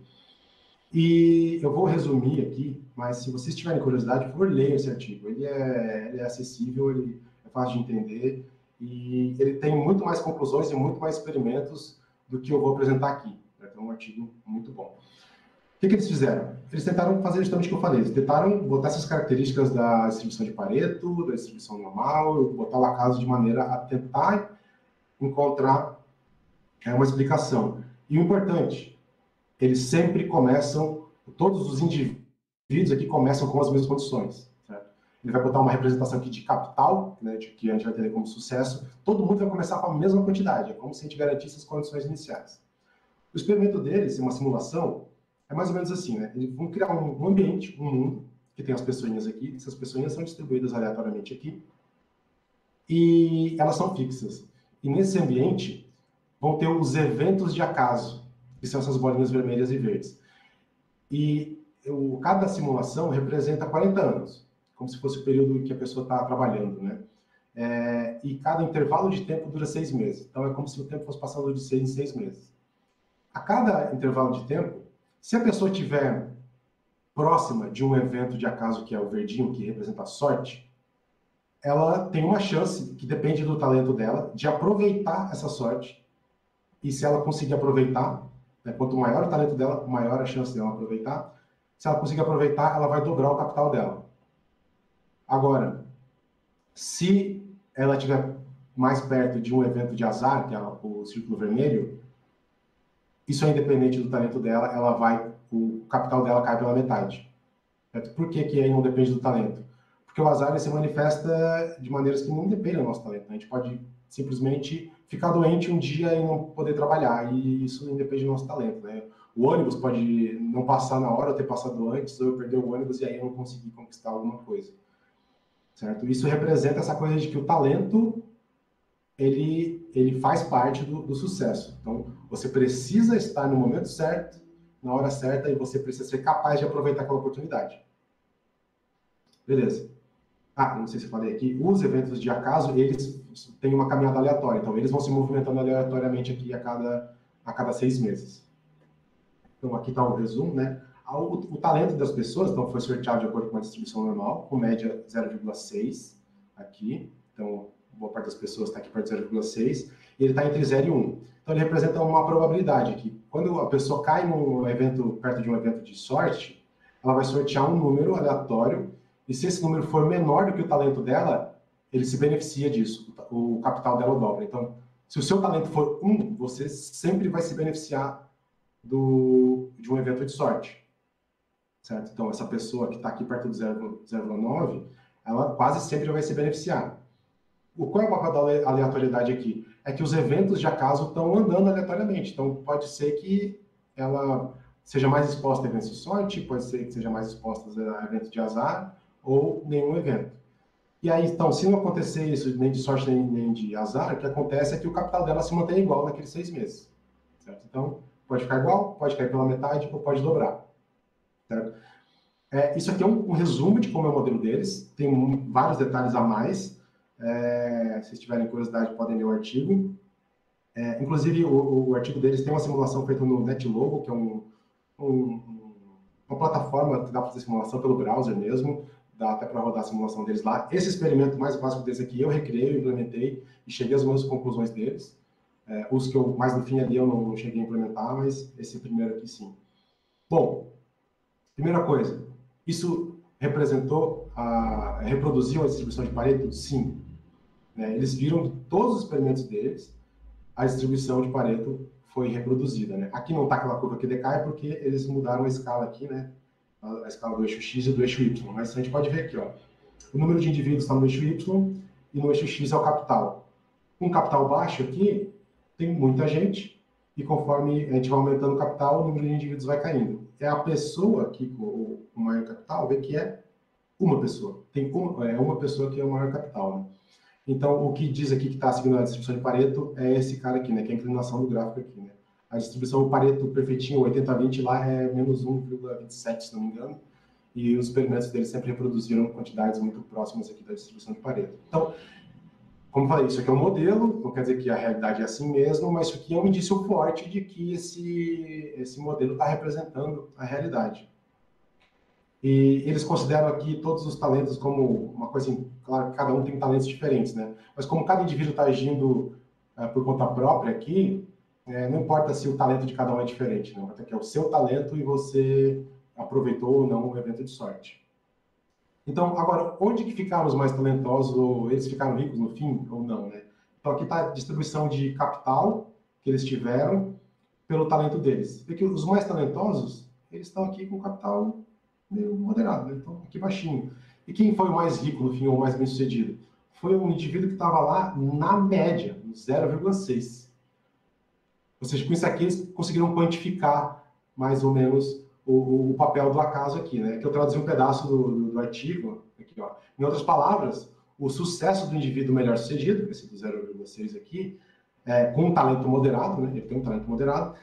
E eu vou resumir aqui, mas se vocês tiverem curiosidade, por favor, leiam esse artigo. Ele é acessível, ele é fácil de entender e ele tem muito mais conclusões e muito mais experimentos do que eu vou apresentar aqui. É um artigo muito bom. O que eles fizeram? Eles tentaram fazer justamente o que eu falei. Eles tentaram botar essas características da distribuição de Pareto, da distribuição normal, botar o acaso de maneira a tentar encontrar uma explicação. E o importante, eles sempre começam, todos os indivíduos aqui começam com as mesmas condições. Certo? Ele vai botar uma representação aqui de capital, né, que a gente vai entender como sucesso. Todo mundo vai começar com a mesma quantidade. É como se a gente garantisse as condições iniciais. O experimento deles, uma simulação, é mais ou menos assim, né? Eles vão criar um ambiente, um mundo, que tem as pessoinhas aqui, essas pessoinhas são distribuídas aleatoriamente aqui, e elas são fixas. E nesse ambiente vão ter os eventos de acaso, que são essas bolinhas vermelhas e verdes. E cada simulação representa 40 anos, como se fosse o período em que a pessoa está trabalhando, né? E cada intervalo de tempo dura 6 meses. Então é como se o tempo fosse passando de 6 em 6 meses. A cada intervalo de tempo, se a pessoa estiver próxima de um evento de acaso, que é o verdinho, que representa a sorte, ela tem uma chance, que depende do talento dela, de aproveitar essa sorte. E se ela conseguir aproveitar, né, quanto maior o talento dela, maior a chance dela aproveitar. Se ela conseguir aproveitar, ela vai dobrar o capital dela. Agora, se ela estiver mais perto de um evento de azar, que é o círculo vermelho, isso é independente do talento dela, o capital dela cai pela metade. Certo? Por que aí não depende do talento? Porque o azar ele se manifesta de maneiras que não dependem do nosso talento. A gente pode simplesmente ficar doente um dia e não poder trabalhar, e isso não depende do nosso talento. Né? O ônibus pode não passar na hora, ter passado antes, ou eu perder o ônibus e aí eu não conseguir conquistar alguma coisa. Certo? Isso representa essa coisa de que o talento ele faz parte do sucesso. Então, você precisa estar no momento certo, na hora certa, e você precisa ser capaz de aproveitar aquela oportunidade. Beleza. Não sei se eu falei aqui, os eventos de acaso, eles têm uma caminhada aleatória, então eles vão se movimentando aleatoriamente aqui a cada 6 meses. Então, aqui está o resumo, né? O talento das pessoas, então, foi sorteado de acordo com a distribuição normal, com média 0,6 aqui. Então, boa parte das pessoas está aqui perto de 0,6, e ele está entre 0 e 1. Então, ele representa uma probabilidade que, quando a pessoa cai num evento, perto de um evento de sorte, ela vai sortear um número aleatório, e se esse número for menor do que o talento dela, ele se beneficia disso, o capital dela dobra. Então, se o seu talento for 1, você sempre vai se beneficiar de um evento de sorte. Certo? Então, essa pessoa que está aqui perto do 0,9, ela quase sempre vai se beneficiar. Qual é o papel da aleatoriedade aqui? É que os eventos de acaso estão andando aleatoriamente. Então, pode ser que ela seja mais exposta a eventos de sorte, pode ser que seja mais exposta a eventos de azar, ou nenhum evento. E aí, então, se não acontecer isso, nem de sorte nem de azar, o que acontece é que o capital dela se mantém igual naqueles 6 meses. Certo? Então, pode ficar igual, pode cair pela metade, ou pode dobrar. Certo? Isso aqui é um resumo de como é o modelo deles, tem vários detalhes a mais. Se vocês tiverem curiosidade, podem ler o artigo. Inclusive, o artigo deles tem uma simulação feita no NetLogo, que é uma plataforma que dá para fazer simulação pelo browser mesmo, dá até para rodar a simulação deles lá. Esse experimento mais básico deles aqui, eu recriei, eu implementei e cheguei às mesmas conclusões deles. Os que eu, mais no fim ali, eu não cheguei a implementar, mas esse primeiro aqui sim. Bom, primeira coisa, isso reproduziu a distribuição de Pareto? Sim. Eles viram que todos os experimentos deles, a distribuição de Pareto foi reproduzida. Né? Aqui não está aquela curva que decai, porque eles mudaram a escala aqui, né? A escala do eixo X e do eixo Y. Mas a gente pode ver aqui, ó, o número de indivíduos está no eixo Y e no eixo X é o capital. Com capital baixo aqui, tem muita gente, e conforme a gente vai aumentando o capital, o número de indivíduos vai caindo. É a pessoa aqui com o maior capital, vê que é uma pessoa. Tem uma pessoa que é o maior capital. Né? Então, o que diz aqui que está seguindo a distribuição de Pareto é esse cara aqui, né, que é a inclinação do gráfico aqui. Né? A distribuição Pareto perfeitinho, 80-20, lá é menos 1,27, se não me engano. E os experimentos deles sempre reproduziram quantidades muito próximas aqui da distribuição de Pareto. Então, como eu falei, isso aqui é um modelo, não quer dizer que a realidade é assim mesmo, mas isso aqui é um indício forte de que esse modelo está representando a realidade. E eles consideram aqui todos os talentos como uma coisa assim, claro que cada um tem talentos diferentes, né? Mas como cada indivíduo está agindo por conta própria aqui, não importa se o talento de cada um é diferente, não. Até que é o seu talento e você aproveitou ou não o evento de sorte. Então, agora, onde que ficaram os mais talentosos? Ou eles ficaram ricos no fim ou não, né? Então, aqui está a distribuição de capital que eles tiveram pelo talento deles. Porque os mais talentosos, eles estão aqui com capital meio moderado, né? Então, aqui baixinho. E quem foi o mais rico no fim, ou o mais bem-sucedido? Foi um indivíduo que estava lá na média, 0,6. Ou seja, com isso aqui eles conseguiram quantificar mais ou menos o papel do acaso aqui, né? Que eu traduzi um pedaço do artigo aqui, ó. Em outras palavras, o sucesso do indivíduo melhor sucedido, esse do 0,6 aqui, com um talento moderado, né? Ele tem um talento moderado,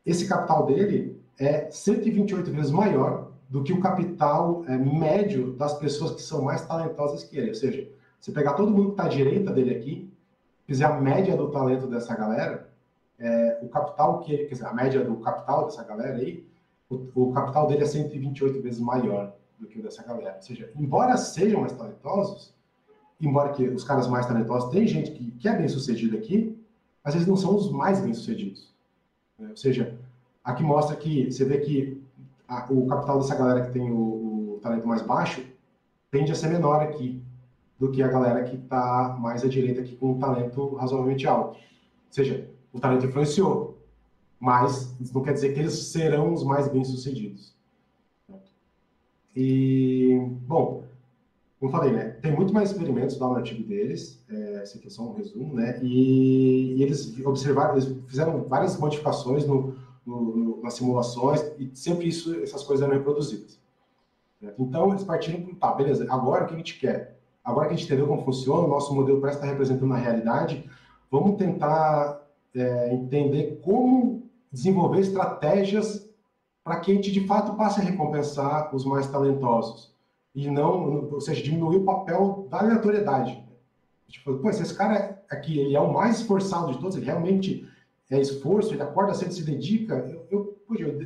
esse capital dele é 128 vezes maior do que o capital médio das pessoas que são mais talentosas que ele. Ou seja, você pegar todo mundo que está à direita dele aqui, fizer a média do talento dessa galera, o capital que ele, quer dizer, a média do capital dessa galera aí, o capital dele é 128 vezes maior do que o dessa galera. Ou seja, embora sejam mais talentosos, embora que os caras mais talentosos, tem gente que é bem sucedido aqui, mas eles não são os mais bem sucedidos. Ou seja, aqui mostra que você vê que o capital dessa galera que tem o talento mais baixo tende a ser menor aqui do que a galera que está mais à direita aqui com um talento razoavelmente alto. Ou seja, o talento influenciou, mas isso não quer dizer que eles serão os mais bem-sucedidos. E, bom, como eu falei, né, tem muito mais experimentos lá no artigo deles, esse aqui é só um resumo, né, e eles observaram, eles fizeram várias modificações nas simulações e sempre essas coisas eram reproduzidas. Certo? Então, eles partiram para, tá, beleza, agora o que a gente quer? Agora que a gente entendeu como funciona, o nosso modelo parece estar representando a realidade, vamos tentar entender como desenvolver estratégias para que a gente, de fato, passe a recompensar os mais talentosos. E não, ou seja, diminuir o papel da aleatoriedade. Tipo, pô, se esse cara aqui, ele é o mais esforçado de todos, ele realmente é esforço, ele acorda cedo, se dedica, eu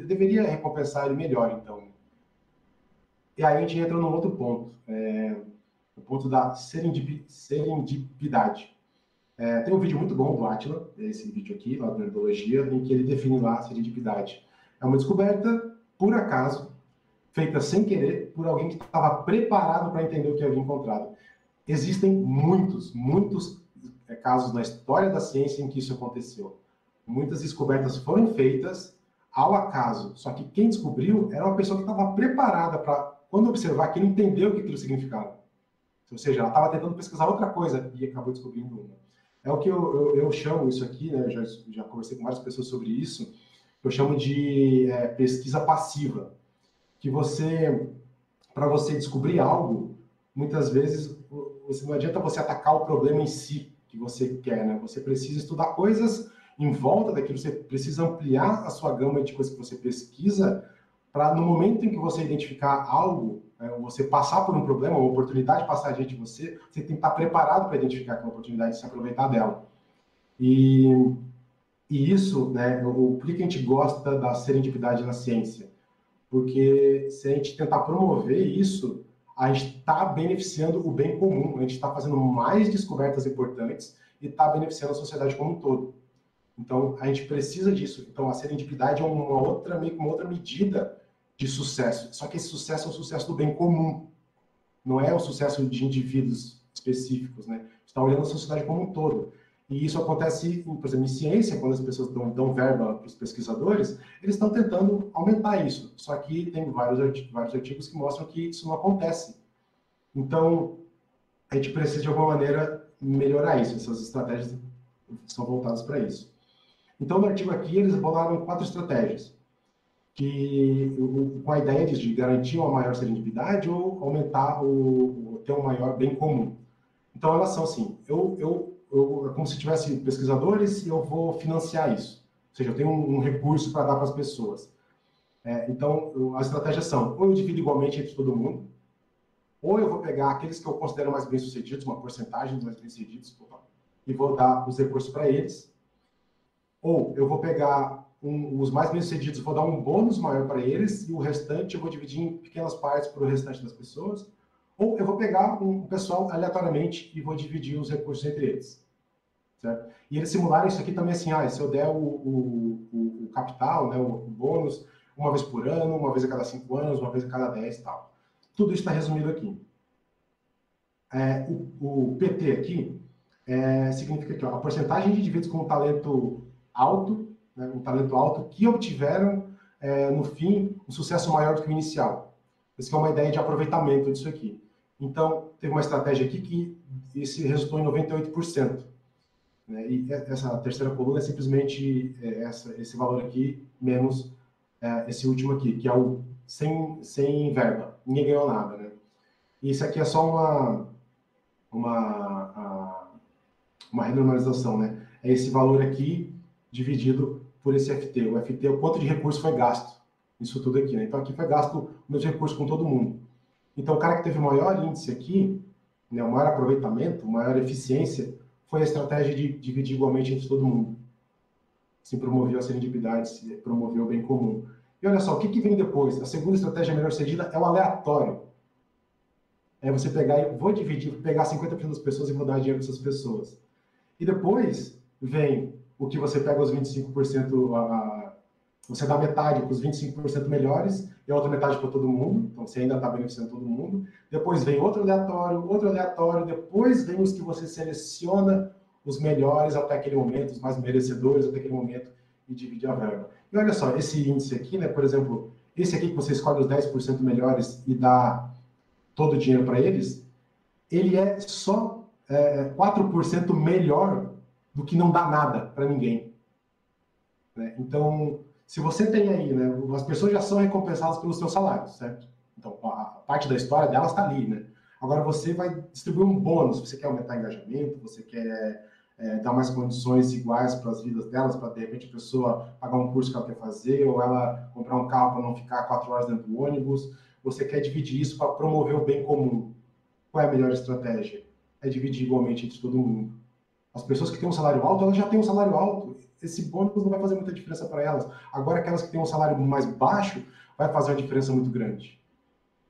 deveria recompensar ele melhor, então. E aí a gente entra num outro ponto, o ponto da serendipidade. Tem um vídeo muito bom do Átila, esse vídeo aqui, lá da Nerdologia, em que ele define lá a serendipidade. É uma descoberta, por acaso, feita sem querer, por alguém que estava preparado para entender o que havia encontrado. Existem muitos casos na história da ciência em que isso aconteceu. Muitas descobertas foram feitas ao acaso, só que quem descobriu era uma pessoa que estava preparada para, quando observar, que não entendeu o que aquilo significava. Ou seja, ela estava tentando pesquisar outra coisa e acabou descobrindo uma. É o que eu chamo isso aqui, né? Eu já conversei com várias pessoas sobre isso, eu chamo de pesquisa passiva. Que para você descobrir algo, muitas vezes não adianta você atacar o problema em si que você quer, né? Você precisa estudar coisas em volta daquilo, você precisa ampliar a sua gama de coisas que você pesquisa para, no momento em que você identificar algo, você passar por um problema, uma oportunidade passar adiante de você, você tem que estar preparado para identificar aquela oportunidade e se aproveitar dela. E isso, né, por que a gente gosta da serendipidade na ciência? Porque se a gente tentar promover isso, a gente está beneficiando o bem comum, a gente está fazendo mais descobertas importantes e está beneficiando a sociedade como um todo. Então, a gente precisa disso. Então, a serendipidade é uma outra medida de sucesso. Só que esse sucesso é o sucesso do bem comum, não é o sucesso de indivíduos específicos, né? A gente está olhando a sociedade como um todo. E isso acontece, por exemplo, em ciência, quando as pessoas dão verba para os pesquisadores, eles estão tentando aumentar isso. Só que tem vários artigos que mostram que isso não acontece. Então, a gente precisa, de alguma maneira, melhorar isso. Essas estratégias são voltadas para isso. Então, no artigo aqui, eles bolaram 4 estratégias, com a ideia de garantir uma maior serendipidade ou aumentar ter um maior bem comum. Então, elas são assim, é como se tivesse pesquisadores e eu vou financiar isso. Ou seja, eu tenho um recurso para dar para as pessoas. Então, as estratégias são, ou eu divido igualmente entre todo mundo, ou eu vou pegar aqueles que eu considero mais bem-sucedidos, uma porcentagem dos mais bem-sucedidos, e vou dar os recursos para eles, ou eu vou pegar os mais bem-sucedidos, vou dar um bônus maior para eles, e o restante eu vou dividir em pequenas partes para o restante das pessoas, ou eu vou pegar um pessoal aleatoriamente e vou dividir os recursos entre eles. Certo? E eles simularam isso aqui também assim, se eu der o capital, né, o bônus, uma vez por ano, uma vez a cada 5 anos, uma vez a cada 10 e tal. Tudo isso está resumido aqui. O PT aqui significa que a porcentagem de indivíduos com um talento alto, né, um talento alto que obtiveram, no fim, um sucesso maior do que o inicial. Isso é uma ideia de aproveitamento disso aqui. Então, teve uma estratégia aqui que esse resultou em 98%. Né, e essa terceira coluna é simplesmente esse valor aqui, menos esse último aqui, que é o sem verba. Ninguém ganhou nada. Né? E isso aqui é só uma renormalização. Né? É esse valor aqui dividido por esse FT. O FT é o quanto de recurso foi gasto. Isso tudo aqui. Né? Então, aqui foi gasto o mesmo recurso com todo mundo. Então, o cara que teve o maior índice aqui, né, o maior aproveitamento, maior eficiência, foi a estratégia de dividir igualmente entre todo mundo. Assim, promoveu a serendipidade, promoveu o bem comum. E olha só, o que vem depois? A segunda estratégia melhor sucedida é o aleatório. É você pegar e vou pegar 50% das pessoas e vou dar dinheiro para essas pessoas. E depois vem o que você pega os 25%, você dá metade para os 25% melhores e a outra metade para todo mundo, então você ainda está beneficiando todo mundo. Depois vem outro aleatório, depois vem os que você seleciona os melhores até aquele momento, os mais merecedores até aquele momento e divide a verba. E olha só, esse índice aqui, né, por exemplo, esse aqui que você escolhe os 10% melhores e dá todo o dinheiro para eles, ele é só 4% melhor do que não dá nada para ninguém. Né? Então, se você tem aí, né, as pessoas já são recompensadas pelos seus salários, certo? Então, a parte da história delas está ali, né? Agora você vai distribuir um bônus, você quer aumentar engajamento, você quer dar mais condições iguais para as vidas delas, para de repente a pessoa pagar um curso que ela quer fazer, ou ela comprar um carro para não ficar 4 horas dentro do ônibus, você quer dividir isso para promover o bem comum. Qual é a melhor estratégia? É dividir igualmente entre todo mundo. As pessoas que têm um salário alto, elas já têm um salário alto. Esse bônus não vai fazer muita diferença para elas. Agora, aquelas que têm um salário mais baixo, vai fazer uma diferença muito grande.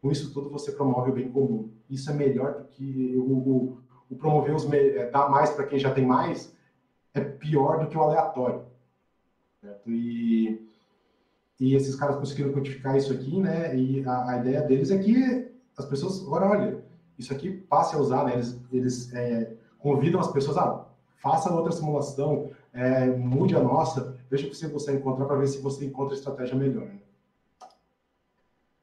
Com isso tudo, você promove o bem comum. Isso é melhor do que o promover dar mais para quem já tem mais, é pior do que o aleatório. Certo? E esses caras conseguiram quantificar isso aqui, né? E a ideia deles é que as pessoas, agora olha, isso aqui passe a usar, né? Eles convidam as pessoas a faça outra simulação, mude a nossa, veja o que você consegue encontrar para ver se você encontra a estratégia melhor. Né?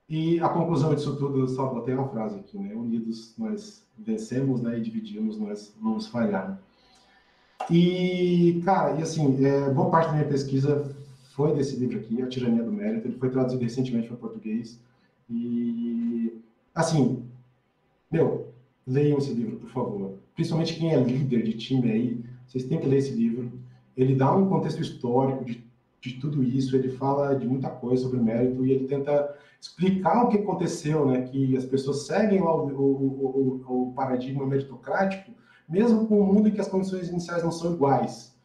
E a conclusão disso tudo, só botei uma frase aqui, né? Unidos nós vencemos, né? E dividimos nós vamos falhar. Né? E, cara, e assim, boa parte da minha pesquisa foi desse livro aqui, A Tirania do Mérito. Ele foi traduzido recentemente para português. E, assim, leiam esse livro, por favor. Principalmente quem é líder de time aí, vocês têm que ler esse livro. Ele dá um contexto histórico de tudo isso, ele fala de muita coisa sobre mérito e ele tenta explicar o que aconteceu, né? Que as pessoas seguem lá o paradigma meritocrático, mesmo com um mundo em que as condições iniciais não são iguais.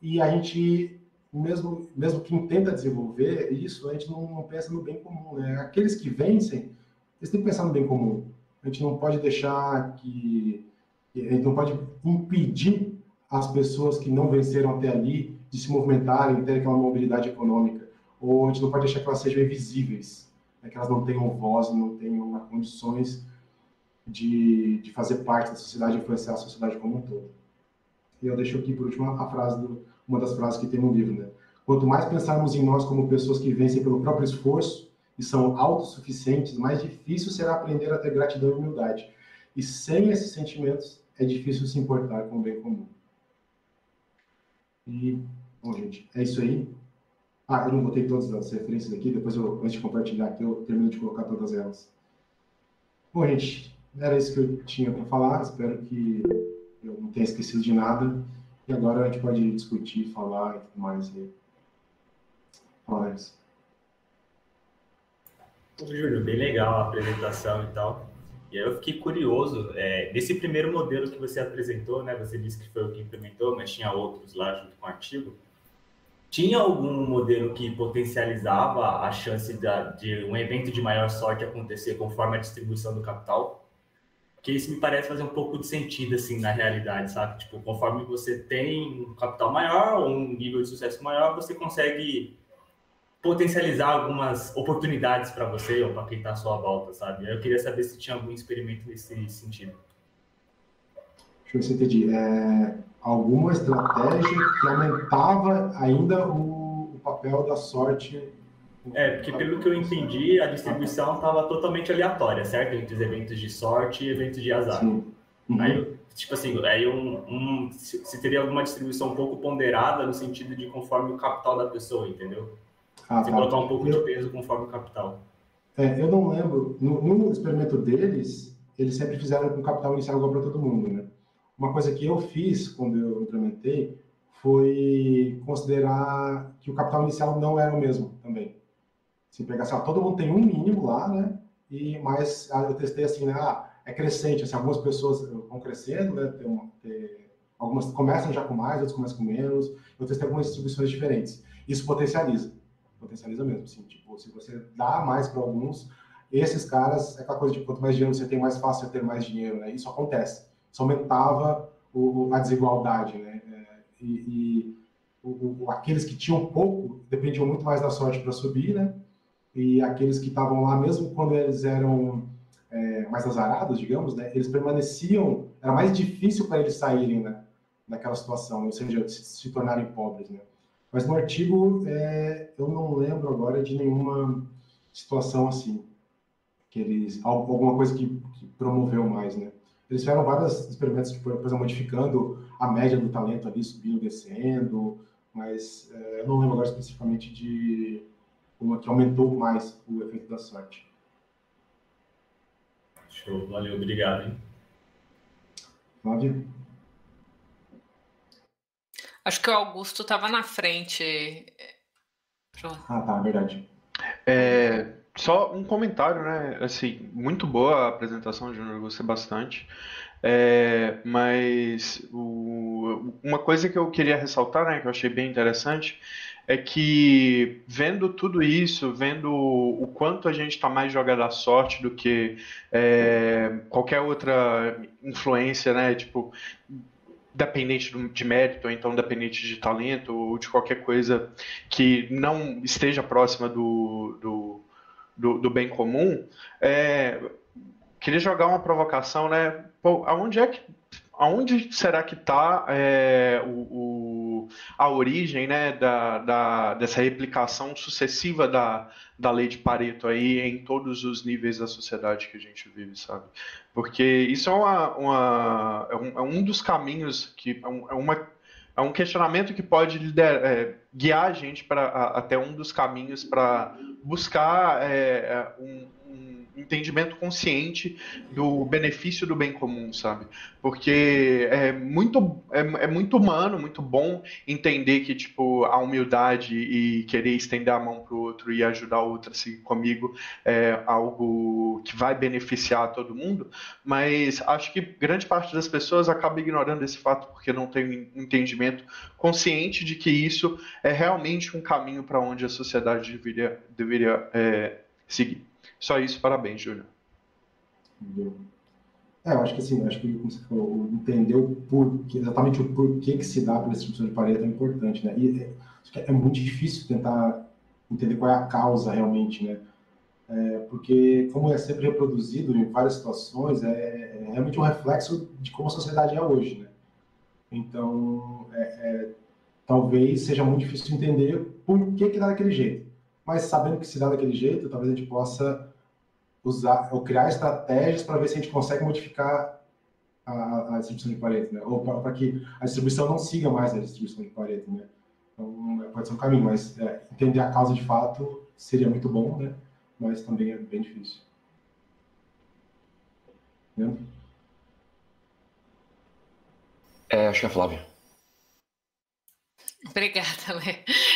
E a gente, mesmo quem tenta desenvolver isso, a gente não pensa no bem comum, né? Aqueles que vencem, eles têm que pensar no bem comum. A gente não pode deixar a gente não pode impedir as pessoas que não venceram até ali de se movimentarem, terem aquela mobilidade econômica. Ou a gente não pode deixar que elas sejam invisíveis, né? Que elas não tenham voz, não tenham condições de fazer parte da sociedade, influenciar a sociedade como um todo. E eu deixo aqui, por último, uma das frases que tem no livro. Né? Quanto mais pensarmos em nós como pessoas que vencem pelo próprio esforço e são autossuficientes, mais difícil será aprender a ter gratidão e humildade. E sem esses sentimentos, é difícil se importar com o bem comum. E, bom, gente, é isso aí. Eu não botei todas as referências aqui, depois antes de compartilhar aqui, eu termino de colocar todas elas. Bom, gente, era isso que eu tinha para falar. Espero que eu não tenha esquecido de nada. E agora a gente pode discutir, falar e tudo mais. Fala isso. Júlio, bem legal a apresentação e tal. E aí eu fiquei curioso, desse primeiro modelo que você apresentou, né? Você disse que foi o que implementou, mas tinha outros lá junto com o artigo. tinha algum modelo que potencializava a chance de um evento de maior sorte acontecer conforme a distribuição do capital? Porque isso me parece fazer um pouco de sentido, assim, na realidade, sabe? Tipo, conforme você tem um capital maior ou um nível de sucesso maior, você consegue potencializar algumas oportunidades para você ou para quem está à sua volta, sabe? Eu queria saber se tinha algum experimento nesse sentido. Deixa eu ver se eu entendi. Alguma estratégia que aumentava ainda o papel da sorte. Porque pelo que eu entendi, a distribuição estava totalmente aleatória, certo? Entre os eventos de sorte e eventos de azar. Sim. Uhum. Aí, tipo assim, aí se teria alguma distribuição um pouco ponderada no sentido de conforme o capital da pessoa, entendeu? Você colocar um pouco de peso conforme o capital. Eu não lembro. No experimento deles, eles sempre fizeram com capital inicial igual para todo mundo, né? Uma coisa que eu fiz quando eu implementei foi considerar que o capital inicial não era o mesmo também. Se pegar assim, todo mundo tem um mínimo lá, né? Mas eu testei assim, né? É crescente, assim, algumas pessoas vão crescendo, né? Algumas começam já com mais, outras começam com menos. Eu testei algumas distribuições diferentes. Isso potencializa mesmo, assim, tipo, se você dá mais para alguns, esses caras, é aquela coisa de quanto mais dinheiro você tem, mais fácil você ter mais dinheiro, né? Isso acontece. Isso aumentava a desigualdade, né? Aqueles que tinham pouco dependiam muito mais da sorte para subir, né? E aqueles que estavam lá, mesmo quando eles eram mais azarados, digamos, né, eles permaneciam, era mais difícil para eles saírem, né, daquela situação, ou seja, se tornarem pobres, né. Mas no artigo, eu não lembro agora de nenhuma situação assim, alguma coisa que promoveu mais, né. Eles fizeram vários experimentos, tipo, por exemplo, modificando a média do talento ali, subindo, descendo, mas eu não lembro agora especificamente de uma que aumentou mais o efeito da sorte. Show, valeu, obrigado, hein? Flávia? Acho que o Augusto estava na frente. Tá, verdade. Só um comentário, né? Assim, muito boa a apresentação, Júnior, gostei bastante. Mas uma coisa que eu queria ressaltar, né, que eu achei bem interessante, é que vendo tudo isso, vendo o quanto a gente está mais jogado à sorte do que qualquer outra influência, né, tipo, dependente de mérito, ou então dependente de talento, ou de qualquer coisa que não esteja próxima do bem comum, queria jogar uma provocação, né? Pô, aonde será que está a origem, né, dessa replicação sucessiva da lei de Pareto aí em todos os níveis da sociedade que a gente vive, sabe? Porque isso é um dos caminhos é um questionamento que pode guiar a gente até um dos caminhos para buscar um entendimento consciente do benefício do bem comum, sabe? Porque é muito humano, muito bom entender que, tipo, a humildade e querer estender a mão para o outro e ajudar o outro assim comigo é algo que vai beneficiar todo mundo, mas acho que grande parte das pessoas acaba ignorando esse fato porque não tem um entendimento consciente de que isso é realmente um caminho para onde a sociedade deveria seguir. Só isso, parabéns, Júnior. Eu acho que assim, como você falou, entender exatamente o porquê que se dá pela distribuição de Pareto é importante, né? E acho que é muito difícil tentar entender qual é a causa realmente, né? Porque como é sempre reproduzido em várias situações, é realmente um reflexo de como a sociedade é hoje, né? Então, talvez seja muito difícil entender por que dá daquele jeito. Mas sabendo que se dá daquele jeito, talvez a gente possa usar ou criar estratégias para ver se a gente consegue modificar a distribuição de Pareto, né? Ou para que a distribuição não siga mais a distribuição de Pareto, né? Então, pode ser um caminho, mas entender a causa de fato seria muito bom, né? Mas também é bem difícil. Né? Acho que é a Flávia. Obrigada, Lê.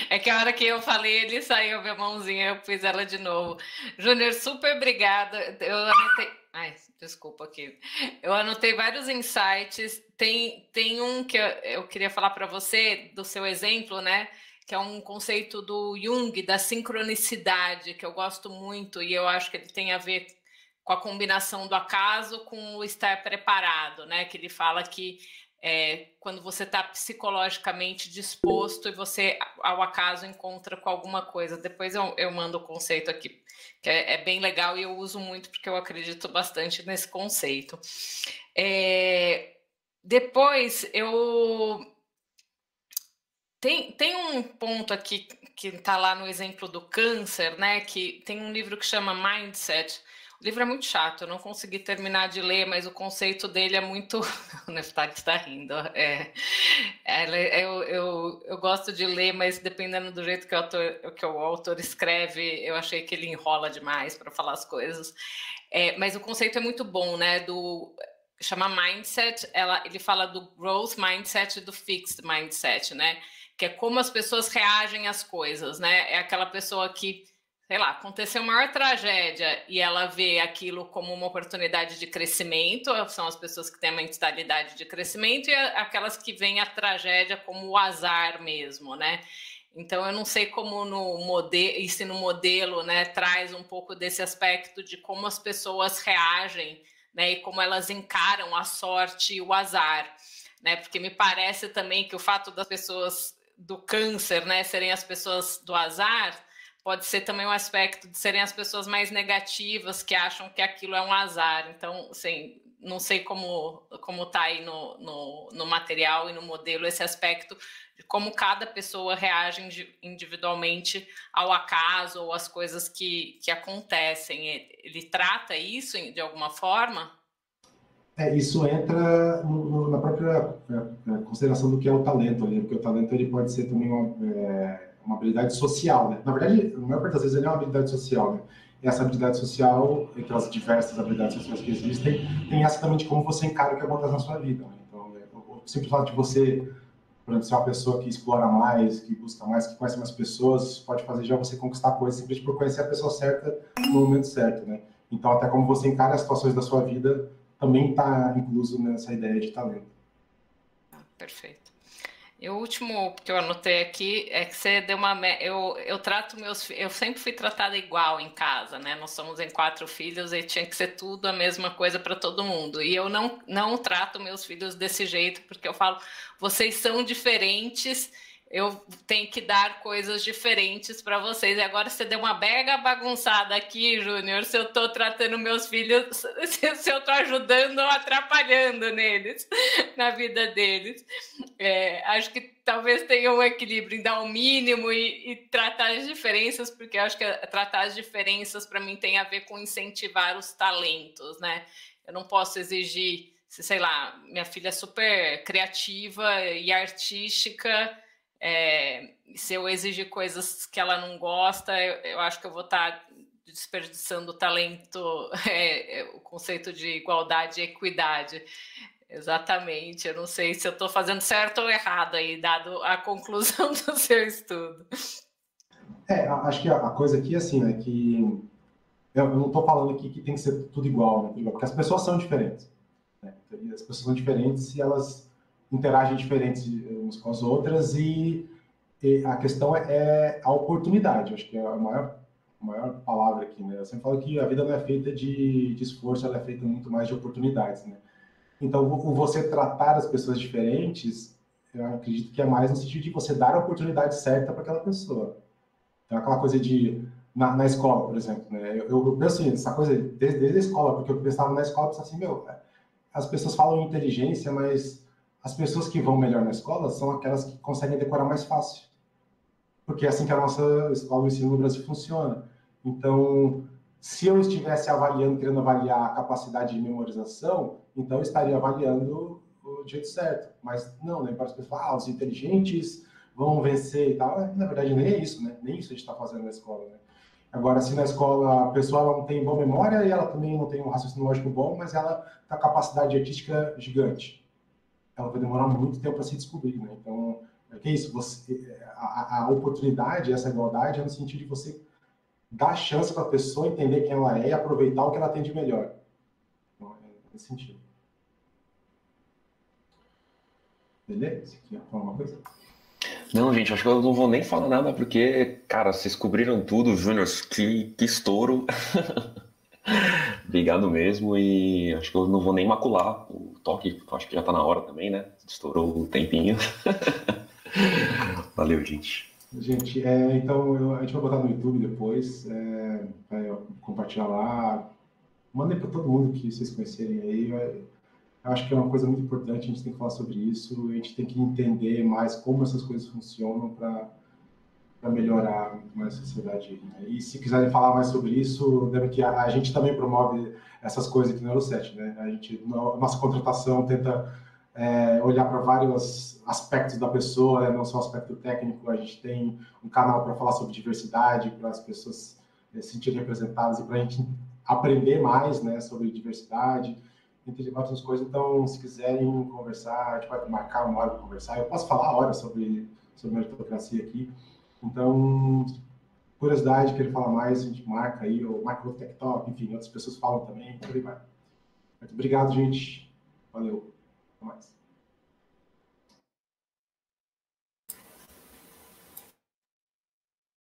É que a hora que eu falei, ele saiu minha mãozinha, eu pus ela de novo. Júnior, super obrigada. Eu anotei... Ai, desculpa aqui. Eu anotei vários insights. Tem um que eu queria falar para você, do seu exemplo, né? que é um conceito do Jung, da sincronicidade, que eu gosto muito, e eu acho que ele tem a ver com a combinação do acaso com o estar preparado, né? Que ele fala que quando você está psicologicamente disposto e você, ao acaso, encontra com alguma coisa. Depois eu mando o conceito aqui, que é bem legal e eu uso muito porque eu acredito bastante nesse conceito. Depois, Tem um ponto aqui que está lá no exemplo do câncer, né? Que tem um livro que chama Mindset. O livro é muito chato, eu não consegui terminar de ler, mas o conceito dele é muito... O Neftali está rindo. Eu gosto de ler, mas dependendo do jeito que o autor escreve, eu achei que ele enrola demais para falar as coisas. Mas o conceito é muito bom, né? Chama Mindset, ele fala do Growth Mindset e do Fixed Mindset, né? Que é como as pessoas reagem às coisas, né? É aquela pessoa que, sei lá, aconteceu a maior tragédia e ela vê aquilo como uma oportunidade de crescimento, são as pessoas que têm a mentalidade de crescimento, e aquelas que veem a tragédia como o azar mesmo, né? Então, eu não sei como no ensino modelo, né, traz um pouco desse aspecto de como as pessoas reagem, né, e como elas encaram a sorte e o azar, né? Porque me parece também que o fato das pessoas do câncer, né, serem as pessoas do azar, pode ser também um aspecto de serem as pessoas mais negativas, que acham que aquilo é um azar. Então, assim, não sei como está aí no material e no modelo esse aspecto de como cada pessoa reage individualmente ao acaso ou às coisas que acontecem. Ele trata isso de alguma forma? Isso entra na própria consideração do que é o talento, né? Porque o talento ele pode ser também uma habilidade social, né? Na verdade, a maior parte das vezes ele é uma habilidade social, né? E essa habilidade social, entre as diversas habilidades sociais que existem, tem essa também de como você encara o que acontece na sua vida, né? Então, o simples fato de você, por exemplo, ser uma pessoa que explora mais, que busca mais, que conhece mais pessoas, pode fazer já você conquistar coisas simplesmente por conhecer a pessoa certa no momento certo, né? Então, até como você encara as situações da sua vida também está incluso nessa ideia de talento. Perfeito. E o último que eu anotei aqui é que você deu uma... Eu trato meus filhos... Eu sempre fui tratada igual em casa, né? Nós somos em 4 filhos e tinha que ser tudo a mesma coisa para todo mundo. E eu não trato meus filhos desse jeito, porque eu falo, vocês são diferentes, eu tenho que dar coisas diferentes para vocês. E agora você deu uma mega bagunçada aqui, Júnior, se eu estou tratando meus filhos, se eu estou ajudando ou atrapalhando neles, na vida deles. Acho que talvez tenha um equilíbrio em dar o mínimo e tratar as diferenças, porque eu acho que tratar as diferenças, para mim, tem a ver com incentivar os talentos, né? Eu não posso exigir, sei lá, minha filha é super criativa e artística... se eu exigir coisas que ela não gosta, eu acho que eu vou estar desperdiçando o talento, o conceito de igualdade e equidade. Exatamente, eu não sei se eu estou fazendo certo ou errado aí, dado a conclusão do seu estudo. Acho que a coisa aqui, assim, é que eu não estou falando aqui que tem que ser tudo igual, né? Porque as pessoas são diferentes, né? As pessoas são diferentes e elas interagem diferentes umas com as outras e a questão é a oportunidade. Acho que é a maior palavra aqui, né? Eu sempre falo que a vida não é feita de esforço, ela é feita muito mais de oportunidades, né? Então, você tratar as pessoas diferentes, eu acredito que é mais no sentido de você dar a oportunidade certa para aquela pessoa. Então, aquela coisa de... Na escola, por exemplo, né? Eu penso assim, essa coisa desde a escola, porque eu pensava na escola, eu pensava assim, as pessoas falam em inteligência, mas as pessoas que vão melhor na escola são aquelas que conseguem decorar mais fácil. Porque é assim que a nossa escola de ensino no Brasil funciona. Então, se eu estivesse querendo avaliar a capacidade de memorização, então eu estaria avaliando o jeito certo. Mas não, né? Para as pessoas falam, os inteligentes vão vencer e tal. Na verdade, nem é isso, né? Nem isso a gente está fazendo na escola, né? Agora, se na escola a pessoa não tem boa memória e ela também não tem um raciocínio lógico bom, mas ela tem a capacidade artística gigante, ela vai demorar muito tempo para se descobrir, né? Então, é isso, a oportunidade, essa igualdade é no sentido de você dar chance para a pessoa entender quem ela é e aproveitar o que ela tem de melhor. Então, é nesse sentido. Beleza? Você quer falar uma coisa? Não, gente, acho que eu não vou nem falar nada, porque, cara, vocês cobriram tudo, Júnior, que estouro. Obrigado mesmo, e acho que eu não vou nem macular o toque, acho que já tá na hora também, né? Estourou o tempinho. Valeu, gente. Gente, então a gente vai botar no YouTube depois, vai compartilhar lá. Mandem para todo mundo que vocês conhecerem aí. Eu acho que é uma coisa muito importante, a gente tem que falar sobre isso, a gente tem que entender mais como essas coisas funcionam para melhorar muito mais a sociedade. Né? E se quiserem falar mais sobre isso, lembre que a gente também promove essas coisas aqui no Euro7, né? Nossa contratação tenta olhar para vários aspectos da pessoa, né? Não só o aspecto técnico. A gente tem um canal para falar sobre diversidade, para as pessoas se sentirem representadas e para a gente aprender mais, né, sobre diversidade, entre outras coisas. Então, se quiserem conversar, a gente vai marcar uma hora para conversar. Eu posso falar horas sobre meritocracia aqui. Então, curiosidade, querer falar mais, a gente marca aí, ou marca no TikTok, enfim, outras pessoas falam também, por aí vai. Muito obrigado, gente. Valeu. Até mais.